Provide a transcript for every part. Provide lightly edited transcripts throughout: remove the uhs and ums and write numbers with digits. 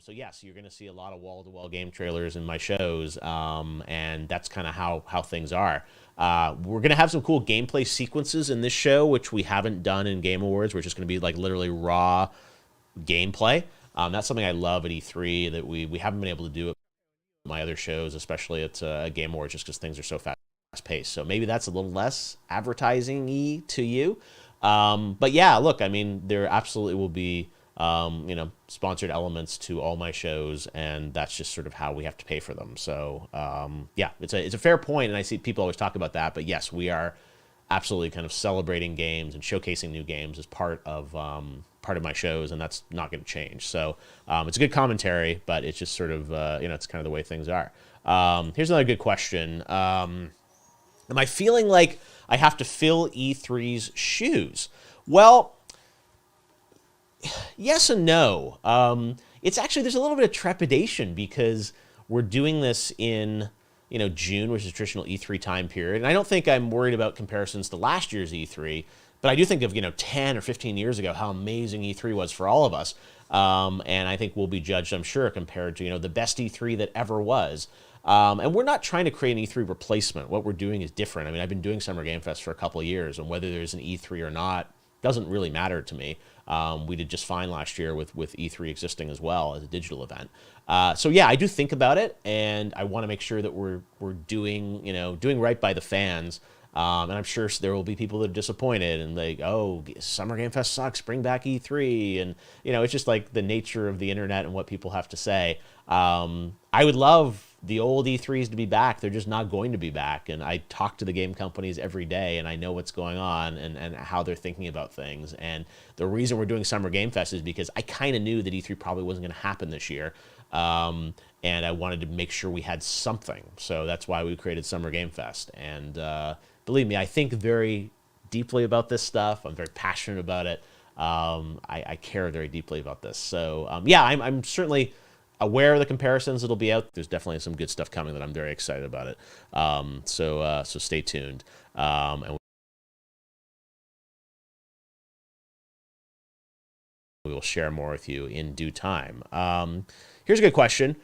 So yes, you're going to see a lot of wall-to-wall game trailers in my shows, and that's kind of how things are. We're going to have some cool gameplay sequences in this show, which we haven't done in Game Awards. We're just going to be like literally raw gameplay. That's something I love at E3 that we haven't been able to do at my other shows, especially at Game Awards, just because things are so fast-paced. So maybe that's a little less advertising-y to you. But yeah, look, I mean, there absolutely will be sponsored elements to all my shows, and that's just sort of how we have to pay for them. So yeah, it's a fair point, and I see people always talk about that. But yes, we are absolutely kind of celebrating games and showcasing new games as part of my shows, and that's not going to change. So it's a good commentary, but it's just sort of it's kind of the way things are. Here's another good question. Am I feeling like I have to fill E3's shoes? Well, yes and no. It's actually, there's a little bit of trepidation because we're doing this in June, which is a traditional E3 time period. And I don't think I'm worried about comparisons to last year's E3, but I do think of 10 or 15 years ago how amazing E3 was for all of us. And I think we'll be judged, I'm sure, compared to the best E3 that ever was. And we're not trying to create an E3 replacement. What we're doing is different. I mean, I've been doing Summer Game Fest for a couple of years, and whether there's an E3 or not doesn't really matter to me. We did just fine last year with E3 existing as well as a digital event. So yeah, I do think about it, and I want to make sure that we're doing right by the fans. And I'm sure there will be people that are disappointed and like, oh, Summer Game Fest sucks, bring back E3. And, it's just like the nature of the internet and what people have to say. I would love the old E3s to be back. They're just not going to be back. And I talk to the game companies every day, and I know what's going on and how they're thinking about things. And the reason we're doing Summer Game Fest is because I kind of knew that E3 probably wasn't going to happen this year. And I wanted to make sure we had something. So that's why we created Summer Game Fest. And believe me, I think very deeply about this stuff. I'm very passionate about it. I care very deeply about this. So yeah, I'm certainly aware of the comparisons that'll be out. There's definitely some good stuff coming that I'm very excited about it. So stay tuned. And we will share more with you in due time. Here's a good question.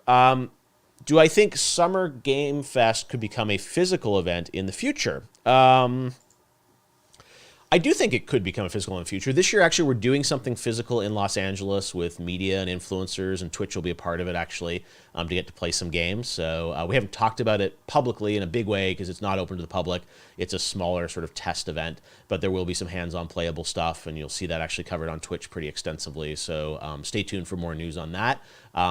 Do I think Summer Game Fest could become a physical event in the future? I do think it could become a physical in the future. This year, actually, we're doing something physical in Los Angeles with media and influencers, and Twitch will be a part of it, actually, to get to play some games. So we haven't talked about it publicly in a big way because it's not open to the public. It's a smaller sort of test event, but there will be some hands-on playable stuff, and you'll see that actually covered on Twitch pretty extensively. So stay tuned for more news on that.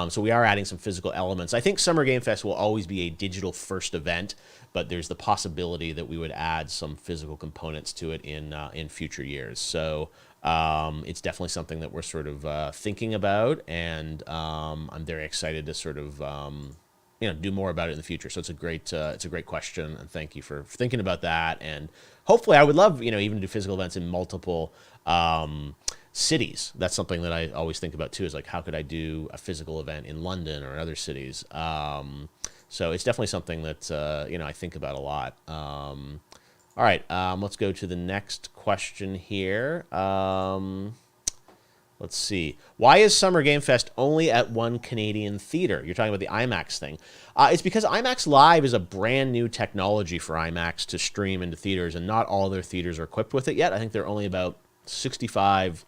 So we are adding some physical elements. I think Summer Game Fest will always be a digital-first event, but there's the possibility that we would add some physical components to it in future years. So it's definitely something that we're sort of thinking about, and I'm very excited to sort of do more about it in the future. So it's a great question, and thank you for thinking about that. And hopefully, I would love even to do physical events in multiple cities. That's something that I always think about too. Is like, how could I do a physical event in London or in other cities? So it's definitely something that I think about a lot. All right, let's go to the next question here. Let's see. Why is Summer Game Fest only at one Canadian theater? You're talking about the IMAX thing. It's because IMAX Live is a brand new technology for IMAX to stream into theaters, and not all their theaters are equipped with it yet. I think they're only about 65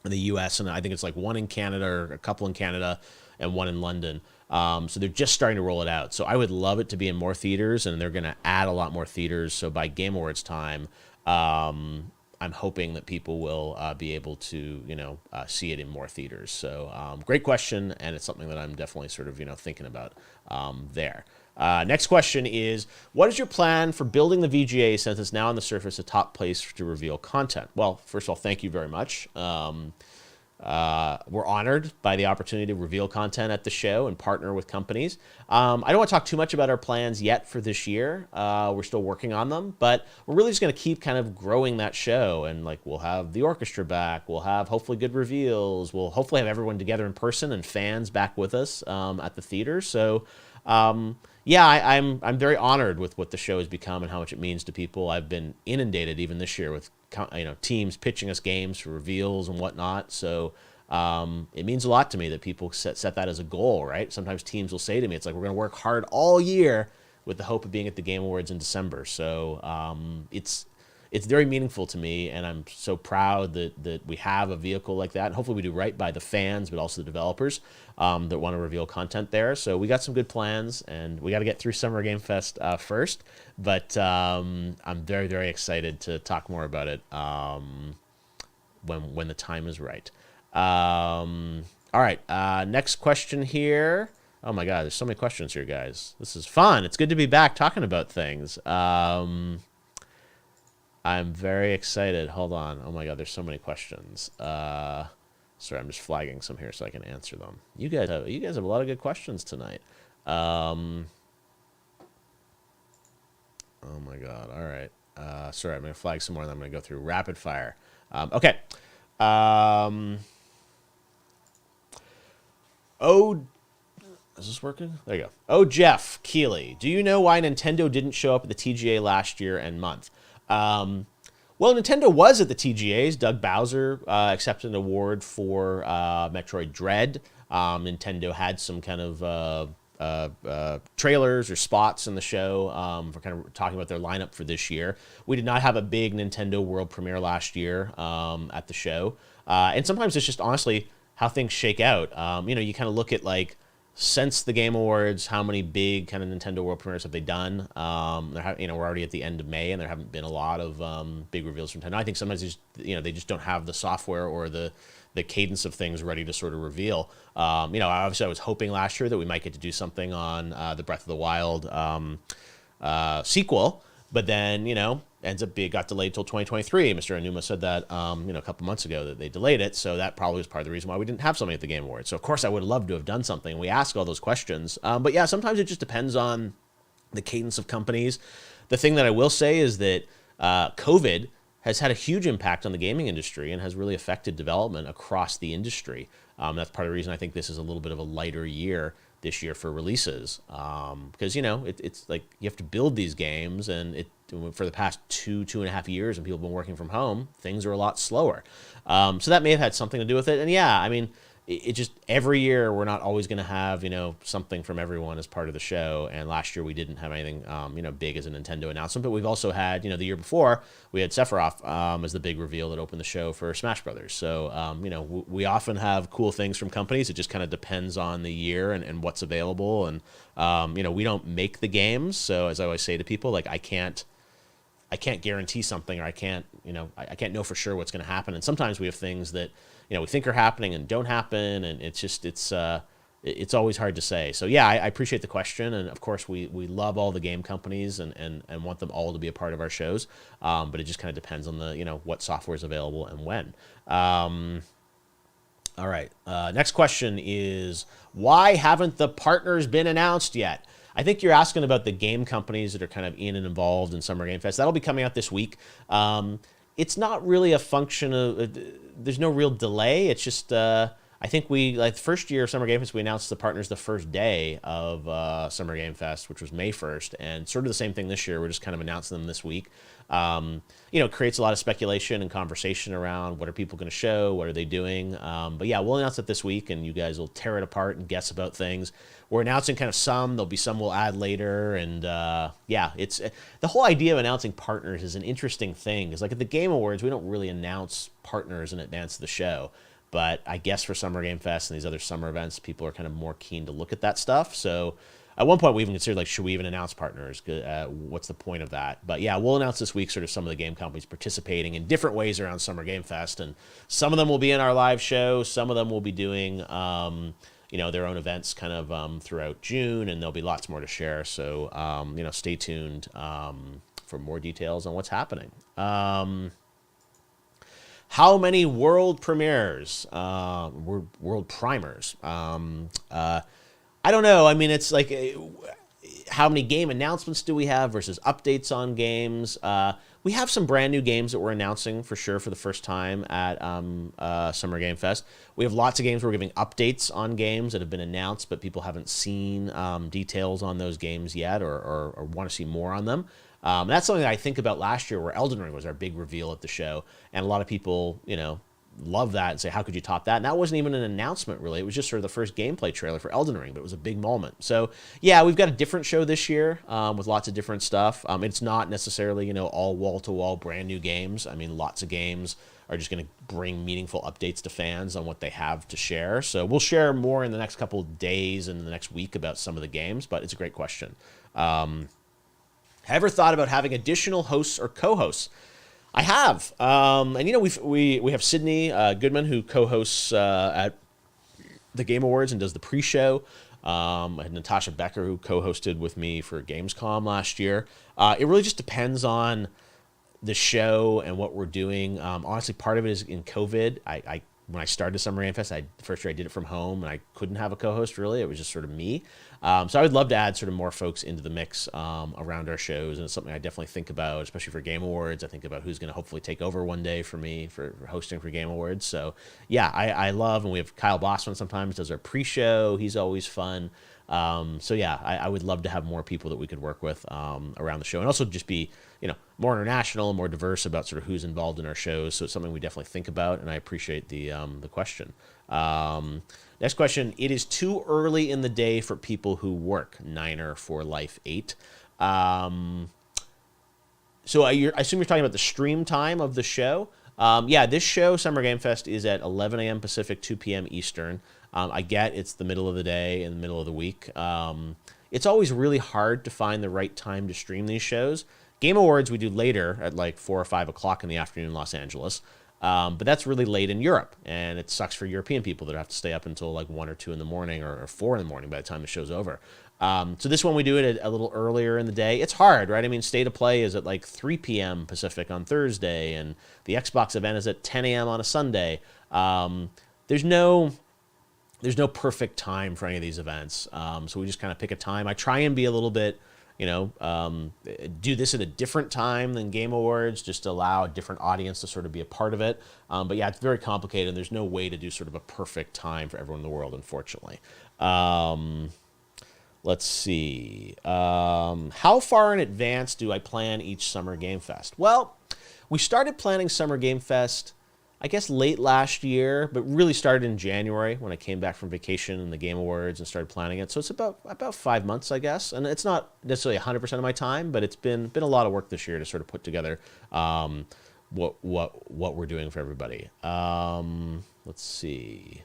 in the U.S., and I think it's like one in Canada or a couple in Canada and one in London. So they're just starting to roll it out. So I would love it to be in more theaters, and they're going to add a lot more theaters. So by Game Awards time, I'm hoping that people will be able to, see it in more theaters. So great question, and it's something that I'm definitely sort of, thinking about there. Next question is, what is your plan for building the VGA since it's now on the surface a top place to reveal content? Well, first of all, thank you very much. We're honored by the opportunity to reveal content at the show and partner with companies. I don't want to talk too much about our plans yet for this year. We're still working on them, but we're really just going to keep kind of growing that show. And like, we'll have the orchestra back. We'll have hopefully good reveals. We'll hopefully have everyone together in person and fans back with us at the theater. So yeah, I'm very honored with what the show has become and how much it means to people. I've been inundated even this year with teams pitching us games for reveals and whatnot. So It means a lot to me that people set that as a goal, right? Sometimes teams will say to me, it's like, we're going to work hard all year with the hope of being at the Game Awards in December. So it's very meaningful to me, and I'm so proud that we have a vehicle like that. And hopefully we do right by the fans, but also the developers that want to reveal content there. So we got some good plans, and we got to get through Summer Game Fest first. But I'm very, very excited to talk more about it when the time is right. All right, next question here. Oh my God, there's so many questions here, guys. This is fun. It's good to be back talking about things. I'm very excited. Hold on. Oh my God, there's so many questions. Sorry, I'm just flagging some here so I can answer them. You guys have a lot of good questions tonight. Oh my God. All right. Sorry, I'm going to flag some more, and I'm going to go through rapid fire. Okay. Is this working? There you go. Oh, Jeff Keeley, do you know why Nintendo didn't show up at the TGA last year and month? Well, Nintendo was at the TGAs. Doug Bowser accepted an award for Metroid Dread. Nintendo had some kind of trailers or spots in the show for kind of talking about their lineup for this year. We did not have a big Nintendo world premiere last year at the show. And sometimes it's just honestly how things shake out. You kind of look at like, since the Game Awards, how many big kind of Nintendo World Premieres have they done? We're already at the end of May, and there haven't been a lot of big reveals from Nintendo. I think sometimes they just don't have the software or the cadence of things ready to sort of reveal. Obviously I was hoping last year that we might get to do something on the Breath of the Wild sequel, but then ends up got delayed till 2023. Mr. Anuma said that a couple months ago that they delayed it, so that probably was part of the reason why we didn't have something at the Game Awards. So of course I would have loved to have done something. We ask all those questions, but yeah, sometimes it just depends on the cadence of companies. The thing that I will say is that COVID has had a huge impact on the gaming industry and has really affected development across the industry. That's part of the reason I think this is a little bit of a lighter year this year for releases, because it's like you have to build these games, and for the past 2.5 years, and people have been working from home, things are a lot slower. So that may have had something to do with it. And yeah, I mean, it just every year we're not always going to have something from everyone as part of the show. And last year we didn't have anything big as a Nintendo announcement, but we've also had the year before we had Sephiroth as the big reveal that opened the show for Smash Brothers. So we often have cool things from companies. It just kind of depends on the year and what's available. And we don't make the games, so as I always say to people, like I can't guarantee something, or I can't know for sure what's going to happen. And sometimes we have things that we think are happening and don't happen, and it's always hard to say. So yeah, I appreciate the question, and of course we love all the game companies and want them all to be a part of our shows, but it just kind of depends on the what software is available and when. All right, next question is, why haven't the partners been announced yet? I think you're asking about the game companies that are kind of in and involved in Summer Game Fest. That'll be coming out this week. It's not really a function of, there's no real delay. It's just, I think the first year of Summer Game Fest, we announced the partners the first day of Summer Game Fest, which was May 1st. And sort of the same thing this year. We're just kind of announcing them this week. It creates a lot of speculation and conversation around what are people going to show, what are they doing. But yeah, we'll announce it this week, and you guys will tear it apart and guess about things. We're announcing kind of some. There'll be some we'll add later. And yeah, it's the whole idea of announcing partners is an interesting thing. Because like at the Game Awards, we don't really announce partners in advance of the show. But I guess for Summer Game Fest and these other summer events, people are kind of more keen to look at that stuff. So at one point, we even considered, should we even announce partners? What's the point of that? But yeah, we'll announce this week sort of some of the game companies participating in different ways around Summer Game Fest. And some of them will be in our live show. Some of them will be doing, their own events kind of throughout June. And there'll be lots more to share. So, stay tuned for more details on what's happening. How many world premieres, world primers? I don't know. I mean, it's like, how many game announcements do we have versus updates on games? We have some brand new games that we're announcing for sure for the first time at Summer Game Fest. We have lots of games where we're giving updates on games that have been announced, but people haven't seen details on those games yet or want to see more on them. That's something that I think about last year, where Elden Ring was our big reveal at the show, and a lot of people, love that and say, how could you top that? And that wasn't even an announcement, really. It was just sort of the first gameplay trailer for Elden Ring, but it was a big moment. So, yeah, we've got a different show this year with lots of different stuff. It's not necessarily, all wall-to-wall brand new games. I mean, lots of games are just going to bring meaningful updates to fans on what they have to share. So we'll share more in the next couple of days and the next week about some of the games, but it's a great question. Ever thought about having additional hosts or co-hosts? I have, and we have Sydney Goodman, who co-hosts at the Game Awards and does the pre-show. I had Natasha Becker, who co-hosted with me for Gamescom last year. It really just depends on the show and what we're doing. Honestly, part of it is in COVID. When I started Summer Game Fest, the first year I did it from home, and I couldn't have a co-host, really. It was just sort of me. So I would love to add sort of more folks into the mix around our shows, and it's something I definitely think about, especially for Game Awards. I think about who's going to hopefully take over one day for me for hosting for Game Awards. So, yeah, I love, and we have Kyle Bossman sometimes does our pre-show. He's always fun. So, yeah, I would love to have more people that we could work with around the show, and also just be more international and more diverse about sort of who's involved in our shows. So it's something we definitely think about, and I appreciate the question. Next question. It is too early in the day for people who work. Niner for Life 8. So I assume you're talking about the stream time of the show. Yeah, this show, Summer Game Fest, is at 11 a.m. Pacific, 2 p.m. Eastern. I get it's the middle of the day and the middle of the week. It's always really hard to find the right time to stream these shows. Game Awards we do later at like 4 or 5 o'clock in the afternoon in Los Angeles. But that's really late in Europe, and it sucks for European people that have to stay up until like 1 or 2 in the morning or 4 in the morning by the time the show's over. So this one we do it a little earlier in the day. It's hard, right? I mean, State of Play is at like 3 p.m. Pacific on Thursday, and the Xbox event is at 10 a.m. on a Sunday. There's no perfect time for any of these events, so we just kind of pick a time. I try and be a little bit, do this at a different time than Game Awards, just to allow a different audience to sort of be a part of it. But yeah, it's very complicated, and there's no way to do sort of a perfect time for everyone in the world, unfortunately. Let's see. How far in advance do I plan each Summer Game Fest? Well, we started planning Summer Game Fest, I guess, late last year, but really started in January when I came back from vacation and the Game Awards and started planning it. So it's about 5 months, I guess. And it's not necessarily 100% of my time, but it's been a lot of work this year to sort of put together what we're doing for everybody. Let's see.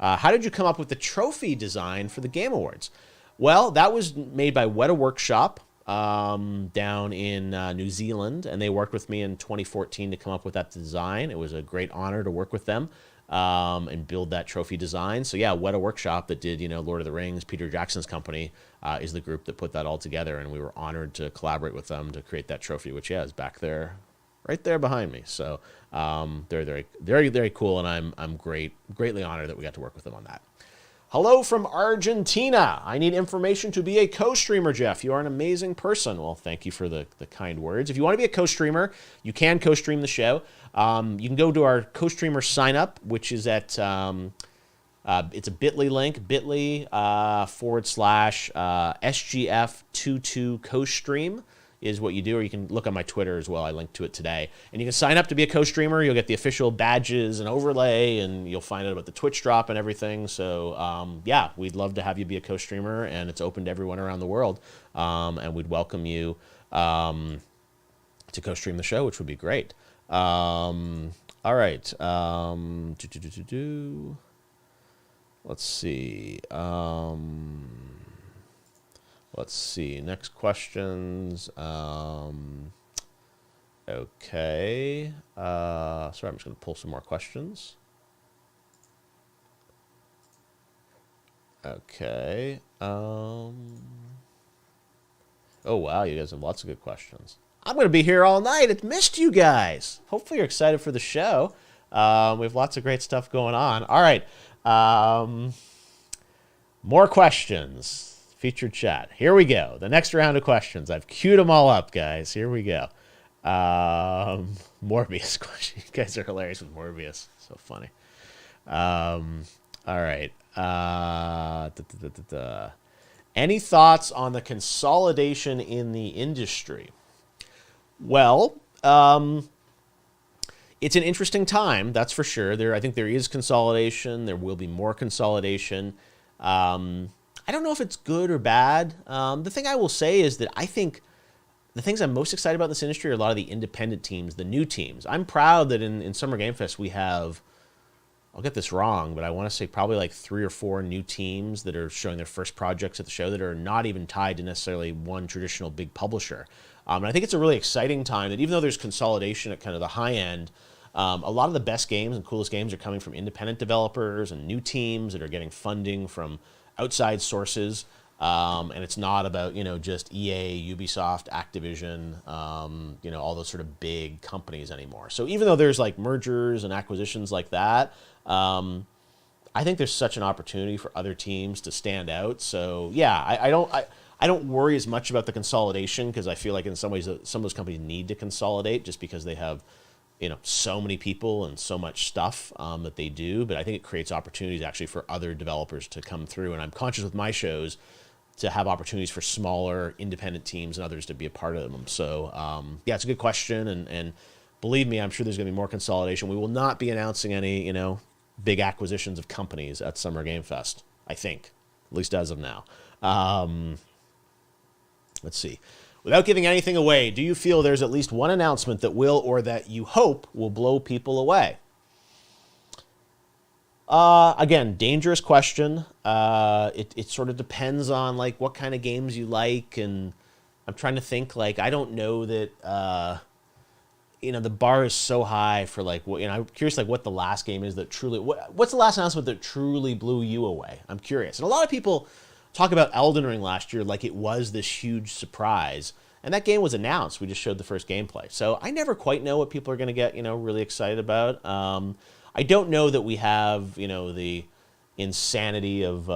How did you come up with the trophy design for the Game Awards? Well, that was made by Weta Workshop down in New Zealand, and they worked with me in 2014 to come up with that design. It was a great honor to work with them and build that trophy design. So yeah, Weta Workshop that did, Lord of the Rings, Peter Jackson's company, is the group that put that all together, and we were honored to collaborate with them to create that trophy, which is back there, right there behind me. So they're very, very, very cool, and I'm greatly honored that we got to work with them on that. Hello from Argentina. I need information to be a co-streamer, Jeff. You are an amazing person. Well, thank you for the kind words. If you want to be a co-streamer, you can co-stream the show. You can go to our co-streamer sign up, which is at, it's a bit.ly link, bit.ly /SGF22 co-stream is what you do, or you can look on my Twitter as well. I linked to it today. And you can sign up to be a co-streamer. You'll get the official badges and overlay, and you'll find out about the Twitch drop and everything. So, yeah, we'd love to have you be a co-streamer, and it's open to everyone around the world. And we'd welcome you to co-stream the show, which would be great. All right. Let's see. Let's see. Next questions. Okay. Sorry, I'm just going to pull some more questions. Okay. Oh, wow. You guys have lots of good questions. I'm going to be here all night. It's missed you guys. Hopefully you're excited for the show. We have lots of great stuff going on. All right. More questions. Featured chat. Here we go. The next round of questions. I've queued them all up, guys. Here we go. Morbius question. You guys are hilarious with Morbius. So funny. All right. Any thoughts on the consolidation in the industry? Well, it's an interesting time, that's for sure. I think there is consolidation. There will be more consolidation. I don't know if it's good or bad. The thing I will say is that I think the things I'm most excited about in this industry are a lot of the independent teams, the new teams. I'm proud that in Summer Game Fest we have, I'll get this wrong, but I want to say probably like 3 or 4 new teams that are showing their first projects at the show that are not even tied to necessarily one traditional big publisher. And I think it's a really exciting time that even though there's consolidation at kind of the high end, a lot of the best games and coolest games are coming from independent developers and new teams that are getting funding from outside sources. And it's not about, just EA, Ubisoft, Activision, all those sort of big companies anymore. So even though there's like mergers and acquisitions like that, I think there's such an opportunity for other teams to stand out. So yeah, I don't worry as much about the consolidation because I feel like in some ways some of those companies need to consolidate just because they have so many people and so much stuff that they do. But I think it creates opportunities actually for other developers to come through. And I'm conscious with my shows to have opportunities for smaller independent teams and others to be a part of them. So yeah, it's a good question. And believe me, I'm sure there's going to be more consolidation. We will not be announcing any, big acquisitions of companies at Summer Game Fest, I think, at least as of now. Let's see. Without giving anything away, do you feel there's at least one announcement that will or that you hope will blow people away? Again, dangerous question. It sort of depends on like what kind of games you like, and I'm trying to think like I don't know that the bar is so high for like what I'm curious like what the last game is that truly what's the last announcement that truly blew you away? I'm curious. And a lot of people talk about Elden Ring last year like it was this huge surprise. And that game was announced. We just showed the first gameplay. So I never quite know what people are going to get, really excited about. I don't know that we have, the insanity of,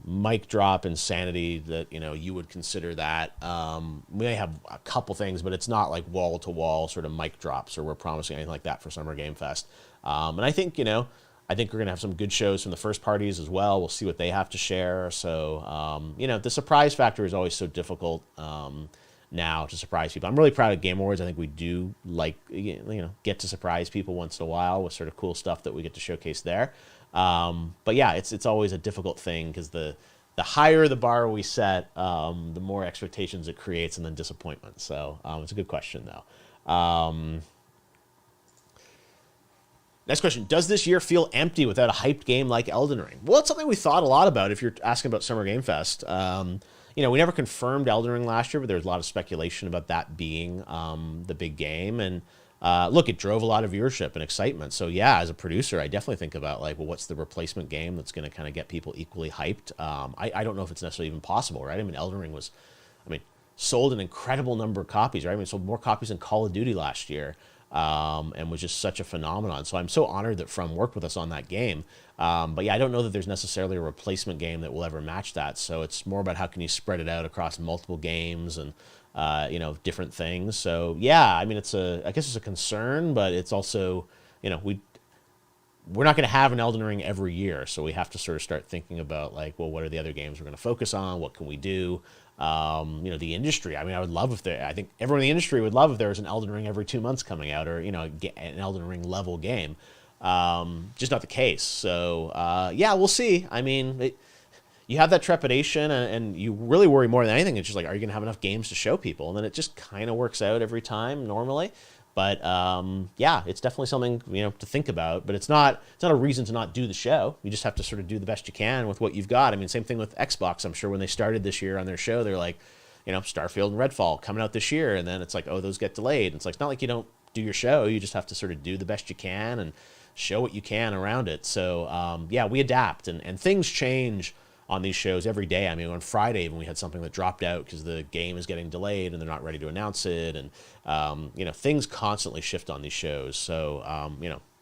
mic drop insanity that, you would consider that. We may have a couple things, but it's not like wall-to-wall sort of mic drops or we're promising anything like that for Summer Game Fest. And I think, I think we're going to have some good shows from the first parties as well. We'll see what they have to share. So, the surprise factor is always so difficult now to surprise people. I'm really proud of Game Awards. I think we do like, get to surprise people once in a while with sort of cool stuff that we get to showcase there. But yeah, it's always a difficult thing because the higher the bar we set, the more expectations it creates and then disappointment. So it's a good question though. Next question. Does this year feel empty without a hyped game like Elden Ring? Well, it's something we thought a lot about if you're asking about Summer Game Fest. We never confirmed Elden Ring last year, but there was a lot of speculation about that being the big game. And look, it drove a lot of viewership and excitement. So yeah, as a producer, I definitely think about like, well, what's the replacement game that's going to kind of get people equally hyped? I don't know if it's necessarily even possible, right? I mean, Elden Ring sold an incredible number of copies, right? I mean, it sold more copies than Call of Duty last year. And was just such a phenomenon. So I'm so honored that From worked with us on that game. But yeah, I don't know that there's necessarily a replacement game that will ever match that. So it's more about how can you spread it out across multiple games and, different things. So yeah, I mean, I guess it's a concern, but it's also, we're not going to have an Elden Ring every year. So we have to sort of start thinking about like, well, what are the other games we're going to focus on? What can we do? The industry. I mean, I think everyone in the industry would love if there was an Elden Ring every 2 months coming out or, an Elden Ring level game. Just not the case. So, yeah, we'll see. I mean, you have that trepidation and you really worry more than anything. It's just like, are you going to have enough games to show people? And then it just kind of works out every time normally. But yeah, it's definitely something, to think about. But it's not a reason to not do the show. You just have to sort of do the best you can with what you've got. I mean, same thing with Xbox. I'm sure when they started this year on their show, they're like, Starfield and Redfall coming out this year. And then it's like, oh, those get delayed. And it's like, it's not like you don't do your show. You just have to sort of do the best you can and show what you can around it. So yeah, we adapt and things change on these shows every day. I mean, on Friday, when we had something that dropped out because the game is getting delayed and they're not ready to announce it. And, things constantly shift on these shows. So,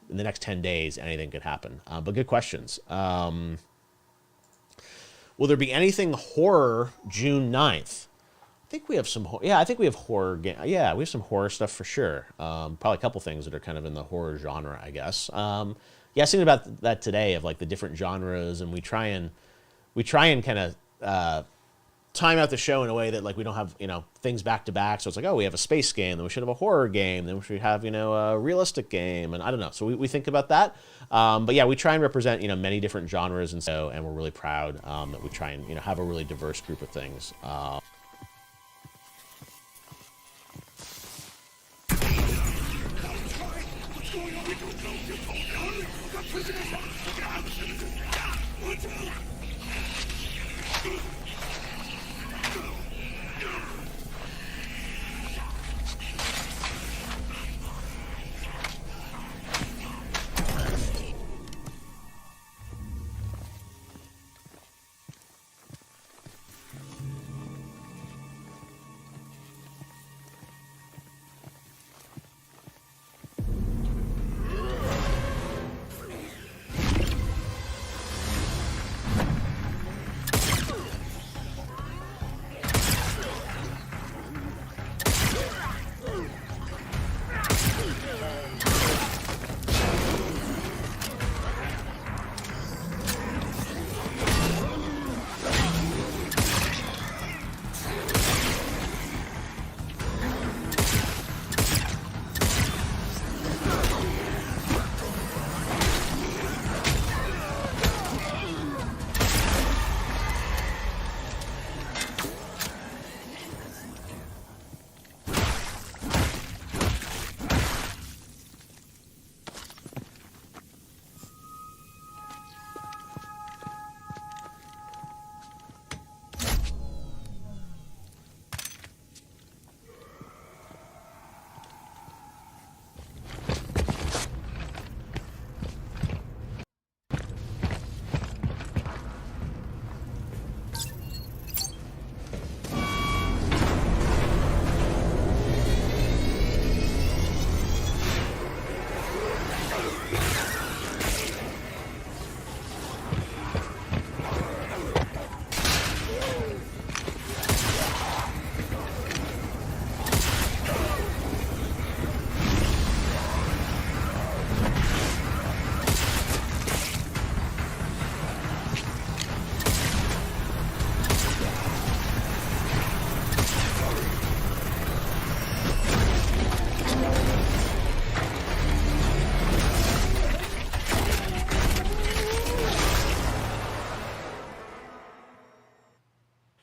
in the next 10 days, anything could happen. But good questions. Will there be anything horror June 9th? I think we have some, I think we have horror. Yeah, we have some horror stuff for sure. Probably a couple things that are kind of in the horror genre, I guess. Yeah, I was thinking about that today of like the different genres, and we try and kind of time out the show in a way that like we don't have, you know, things back to back. So it's like, oh, we have a space game, then we should have a horror game, then we should have, you know, a realistic game, and I don't know. So we think about that. But yeah, we try and represent, you know, many different genres, and we're really proud that we try and, you know, have a really diverse group of things.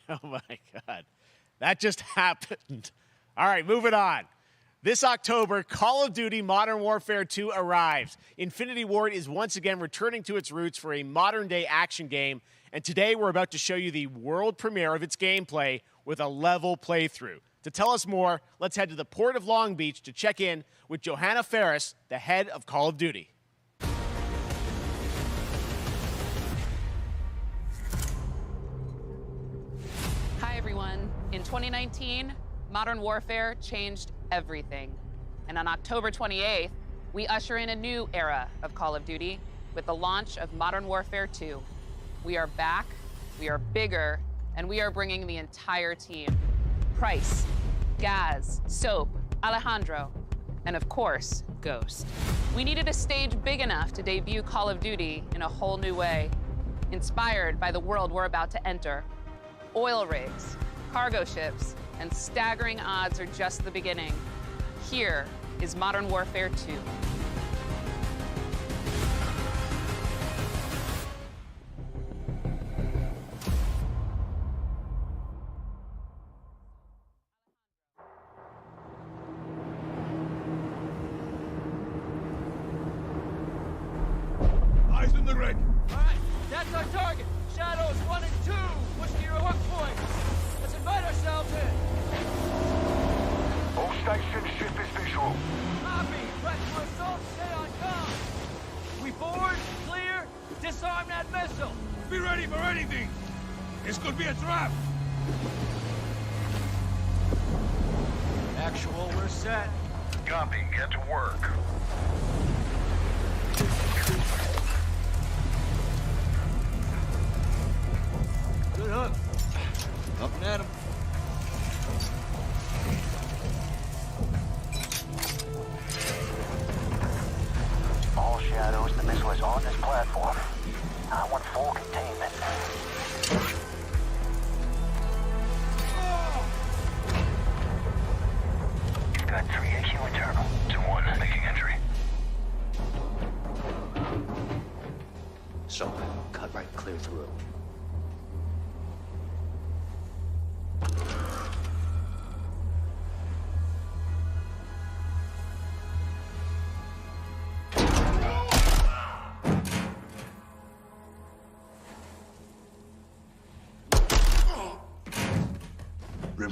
Oh my God, that just happened. All right, moving on. This October, Call of Duty Modern Warfare 2 arrives. Infinity Ward is once again returning to its roots for a modern-day action game, and today we're about to show you the world premiere of its gameplay with a level playthrough. To tell us more, let's head to the Port of Long Beach to check in with Johanna Ferris, the head of Call of Duty. Hi, everyone. In 2019, Modern Warfare changed everything. And on October 28th, we usher in a new era of Call of Duty with the launch of Modern Warfare 2. We are back, we are bigger, and we are bringing the entire team. Price, Gaz, Soap, Alejandro, and of course, Ghost. We needed a stage big enough to debut Call of Duty in a whole new way, inspired by the world we're about to enter. Oil rigs, cargo ships, and staggering odds are just the beginning. Here is Modern Warfare 2. Eyes on the rig. All right, that's our target. Shadows 1 and 2. Push to your hook point. Let's invite ourselves in. All stations, ship is visual. Copy. Press for assault. Stay on comm. We board, clear, disarm that missile. Be ready for anything. This could be a trap. Actual, we're set. Copy. Get to work. Good hook. Up and at him. All Shadows, the missile is on this platform. I want full containment.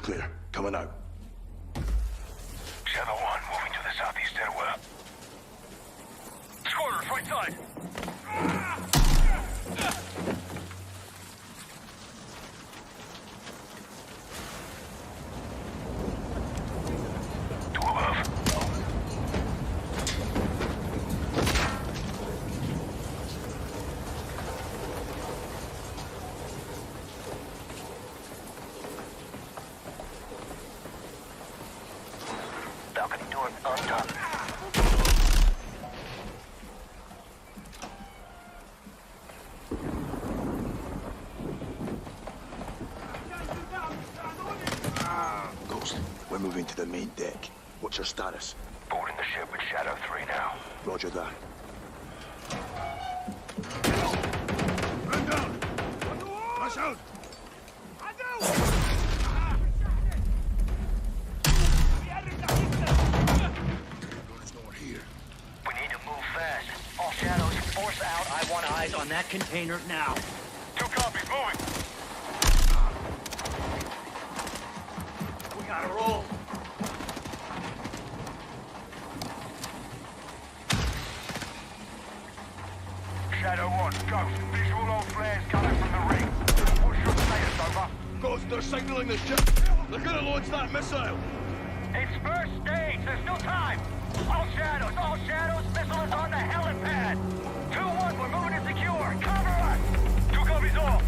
clear. Coming out. Shadow 1, moving to the southeast stairwell. Squatters, right side. Two above. Balcony door undone. Ghost, we're moving to the main deck. What's your status? Boarding the ship with Shadow 3 now. Roger that. Man down! Rush out! There's no one here. We need to move fast. All shadows, force out. I want eyes on that container now. 2 copies, moving. We gotta roll. Shadow 1, Ghost. Visual on flares coming from the ring. What's your status, over? Ghost, they're signaling the ship. They're gonna launch that missile. It's first stage. There's still time. All shadows, missile is on the helipad. 2-1, we're moving to secure. Cover us. 2 copies all.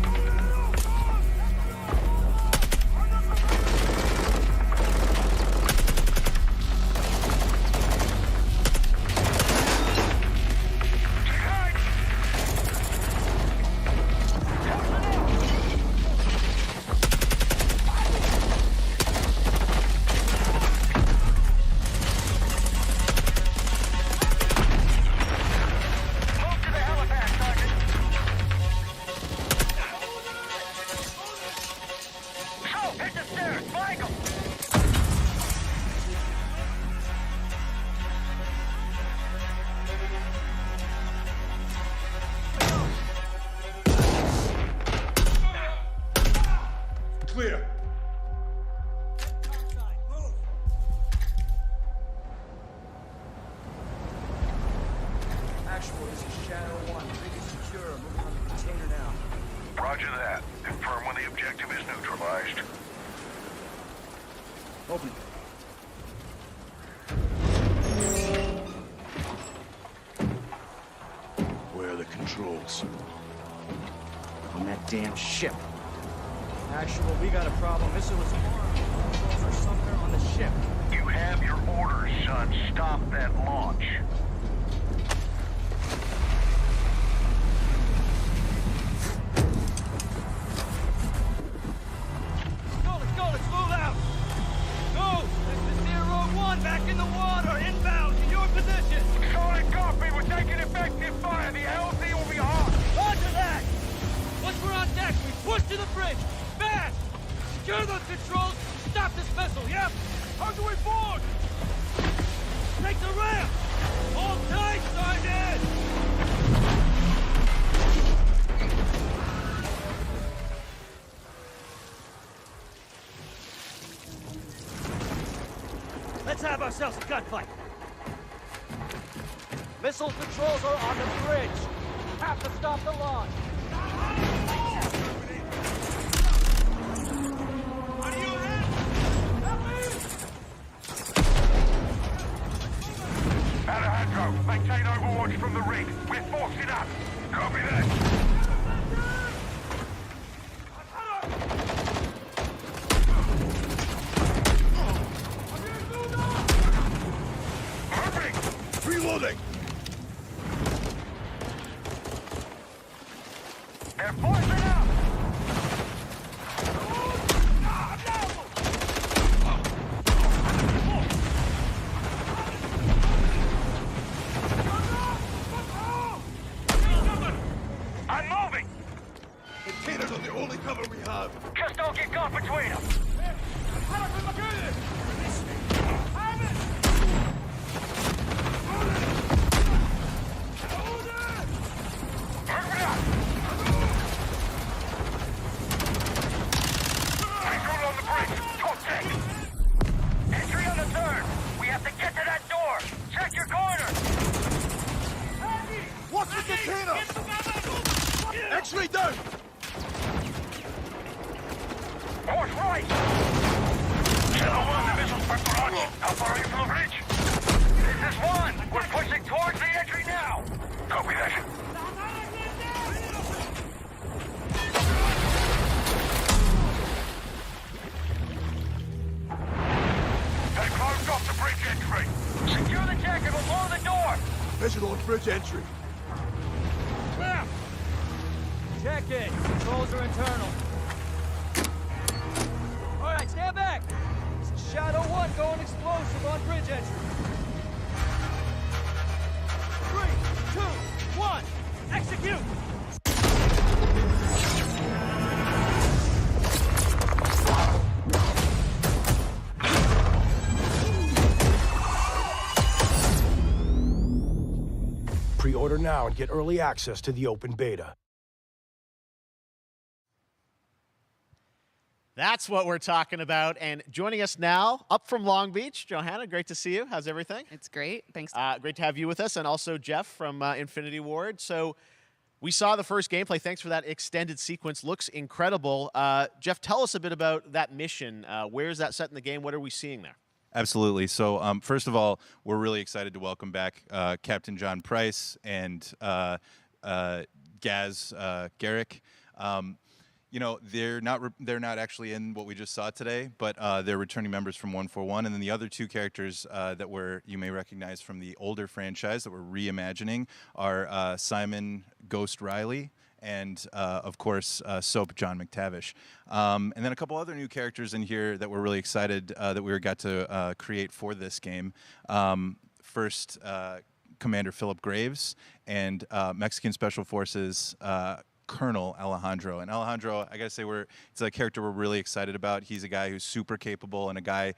Clear. Actual, this is Shadow 1. Rig is secure. Moving on the container now. Roger that. Confirm when the objective is neutralized. Open. Where are the controls? On that damn ship. Actual, we got a problem. Missile is armed. Controls are somewhere on the ship. You have your orders, son. Stop that launch. Let's move out! Go! This is Zero 1 back in the water, inbound to your position! Solid copy. We're taking effective fire. The LZ will be hot. Roger that! Once we're on deck, we push to the bridge! Fast! Secure those controls! Stop this vessel, yep! How do we board? Take the ramp! Hold tight, Sergeant! Let's have ourselves a gunfight! Missile controls are on the bridge! Have to stop the launch! Alejandro, maintain overwatch from the rig. We're forcing up. Copy that. Reloading! They're forcing up. I'm moving. Containers are the only cover we have. Just don't get caught between them. I'll borrow you from the bridge. This is 1. We're pushing towards the entry now. Copy that. They closed off the bridge entry. Secure the deck and we'll blow the door. Visual on bridge entry. Left! Check it. Controls are internal. All right, stand back. Shadow 1 going explosive on bridge entry. 3, 2, 1, execute! Pre-order now and get early access to the open beta. That's what we're talking about. And joining us now, up from Long Beach, Johanna, great to see you. How's everything? It's great. Thanks. Great to have you with us, and also Jeff from Infinity Ward. So we saw the first gameplay. Thanks for that extended sequence. Looks incredible. Jeff, tell us a bit about that mission. Where is that set in the game? What are we seeing there? Absolutely. So first of all, we're really excited to welcome back Captain John Price and Gaz Garrick. You know, they're not actually in what we just saw today, but they're returning members from 141, and then the other two characters that you may recognize from the older franchise that we're reimagining are Simon Ghost Riley and of course Soap John McTavish, and then a couple other new characters in here that we're really excited that we got to create for this game. First, Commander Philip Graves and Mexican Special Forces Colonel Alejandro. And Alejandro, I gotta say, it's a character we're really excited about. He's a guy who's super capable and a guy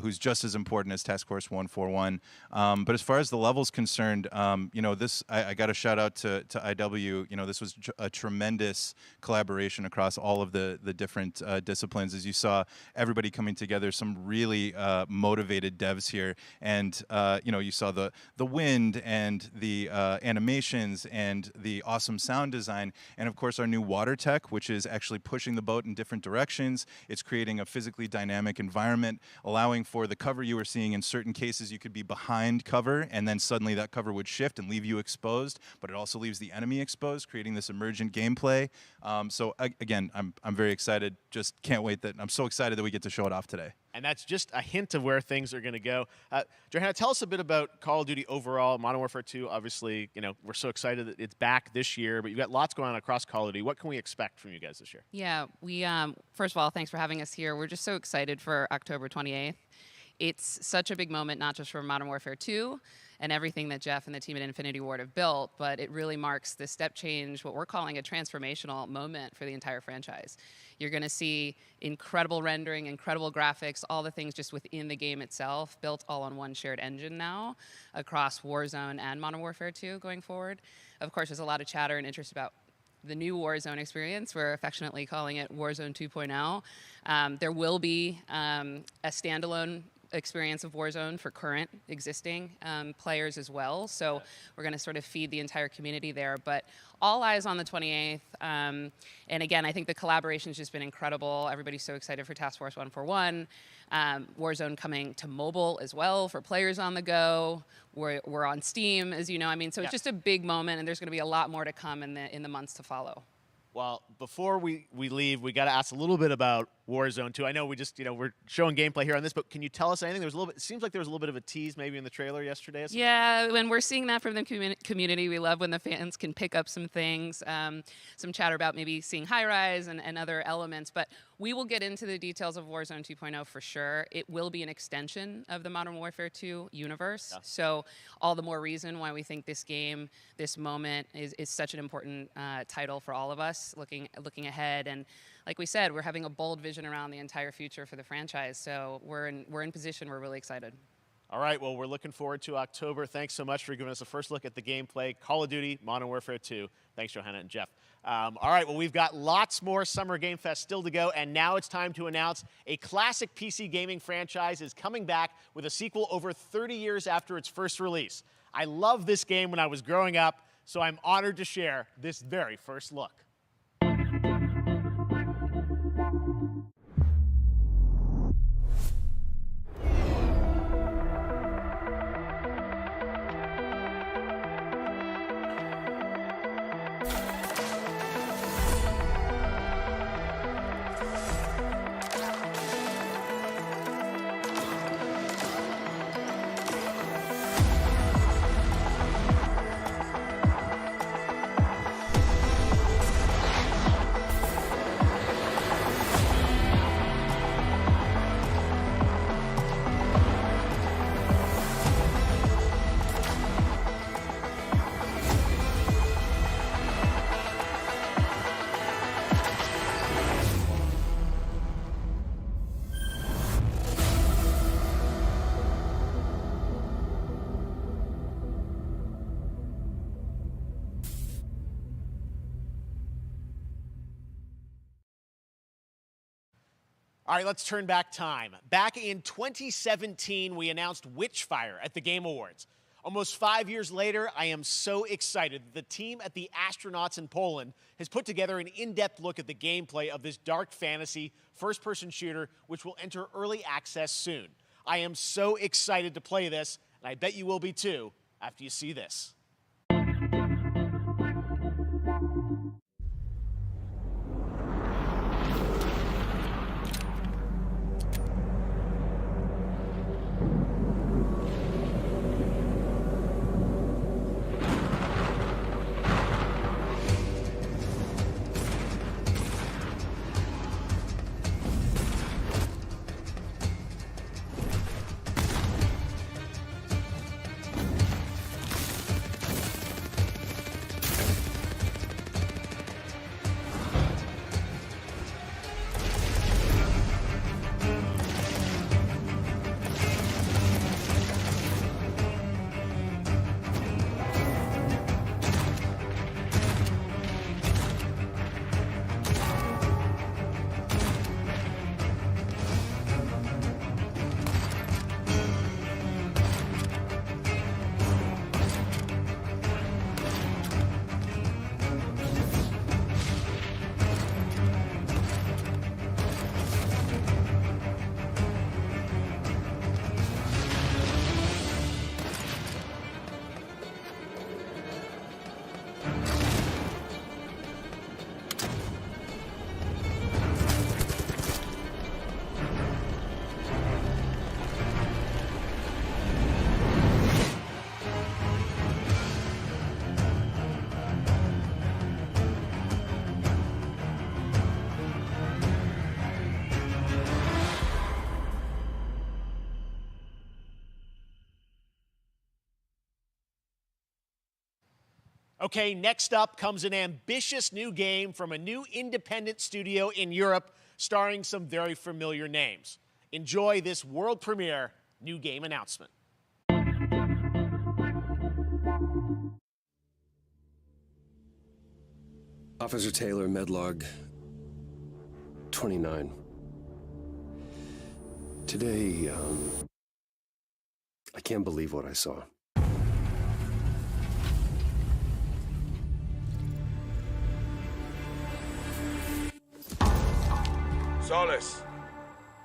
who's just as important as Task Force 141. But as far as the level's concerned, you know, I got to shout out to IW. You know, this was a tremendous collaboration across all of the different disciplines. As you saw, everybody coming together, some really motivated devs here. And, you know, you saw the wind and the animations and the awesome sound design. And of course, our new water tech, which is actually pushing the boat in different directions. It's creating a physically dynamic environment, allowing for the cover you were seeing. In certain cases, you could be behind cover, and then suddenly that cover would shift and leave you exposed, but it also leaves the enemy exposed, creating this emergent gameplay. So again, I'm very excited. Just can't wait I'm so excited that we get to show it off today. And that's just a hint of where things are going to go. Johanna, tell us a bit about Call of Duty overall. Modern Warfare 2, obviously, you know, we're so excited that it's back this year, but you've got lots going on across Call of Duty. What can we expect from you guys this year? Yeah, we first of all, thanks for having us here. We're just so excited for October 28th. It's such a big moment, not just for Modern Warfare 2 and everything that Jeff and the team at Infinity Ward have built, but it really marks the step change, what we're calling a transformational moment for the entire franchise. You're going to see incredible rendering, incredible graphics, all the things just within the game itself, built all on one shared engine now across Warzone and Modern Warfare 2 going forward. Of course, there's a lot of chatter and interest about the new Warzone experience. We're affectionately calling it Warzone 2.0. There will be a standalone experience of Warzone for current existing players as well. So we're going to sort of feed the entire community there. But all eyes on the 28th. And again, I think the collaboration's just been incredible. Everybody's so excited for Task Force 141. Warzone coming to mobile as well for players on the go. We're on Steam, as you know. I mean, so it's just a big moment, and there's going to be a lot more to come in the months to follow. Well, before we leave, we got to ask a little bit about Warzone 2. I know we just, you know, we're showing gameplay here on this, but can you tell us anything? There was a little bit, it seems like there was a little bit of a tease maybe in the trailer yesterday. Yeah, when we're seeing that from the community, we love when the fans can pick up some things, some chatter about maybe seeing high-rise and other elements, but we will get into the details of Warzone 2.0 for sure. It will be an extension of the Modern Warfare 2 universe, so all the more reason why we think this game, this moment is such an important title for all of us looking ahead. And like we said, we're having a bold vision around the entire future for the franchise, so we're in position. We're really excited. All right, well, we're looking forward to October. Thanks so much for giving us a first look at the gameplay. Call of Duty, Modern Warfare 2. Thanks, Johanna and Jeff. All right, well, we've got lots more Summer Game Fest still to go, and now it's time to announce a classic PC gaming franchise is coming back with a sequel over 30 years after its first release. I loved this game when I was growing up, so I'm honored to share this very first look. All right, let's turn back time. Back in 2017, we announced Witchfire at the Game Awards. Almost 5 years later, I am so excited that the team at the Astronauts in Poland has put together an in-depth look at the gameplay of this dark fantasy first-person shooter, which will enter early access soon. I am so excited to play this, and I bet you will be too after you see this. Okay, next up comes an ambitious new game from a new independent studio in Europe starring some very familiar names. Enjoy this world premiere new game announcement. Officer Taylor, Medlog 29. Today, I can't believe what I saw. Solis,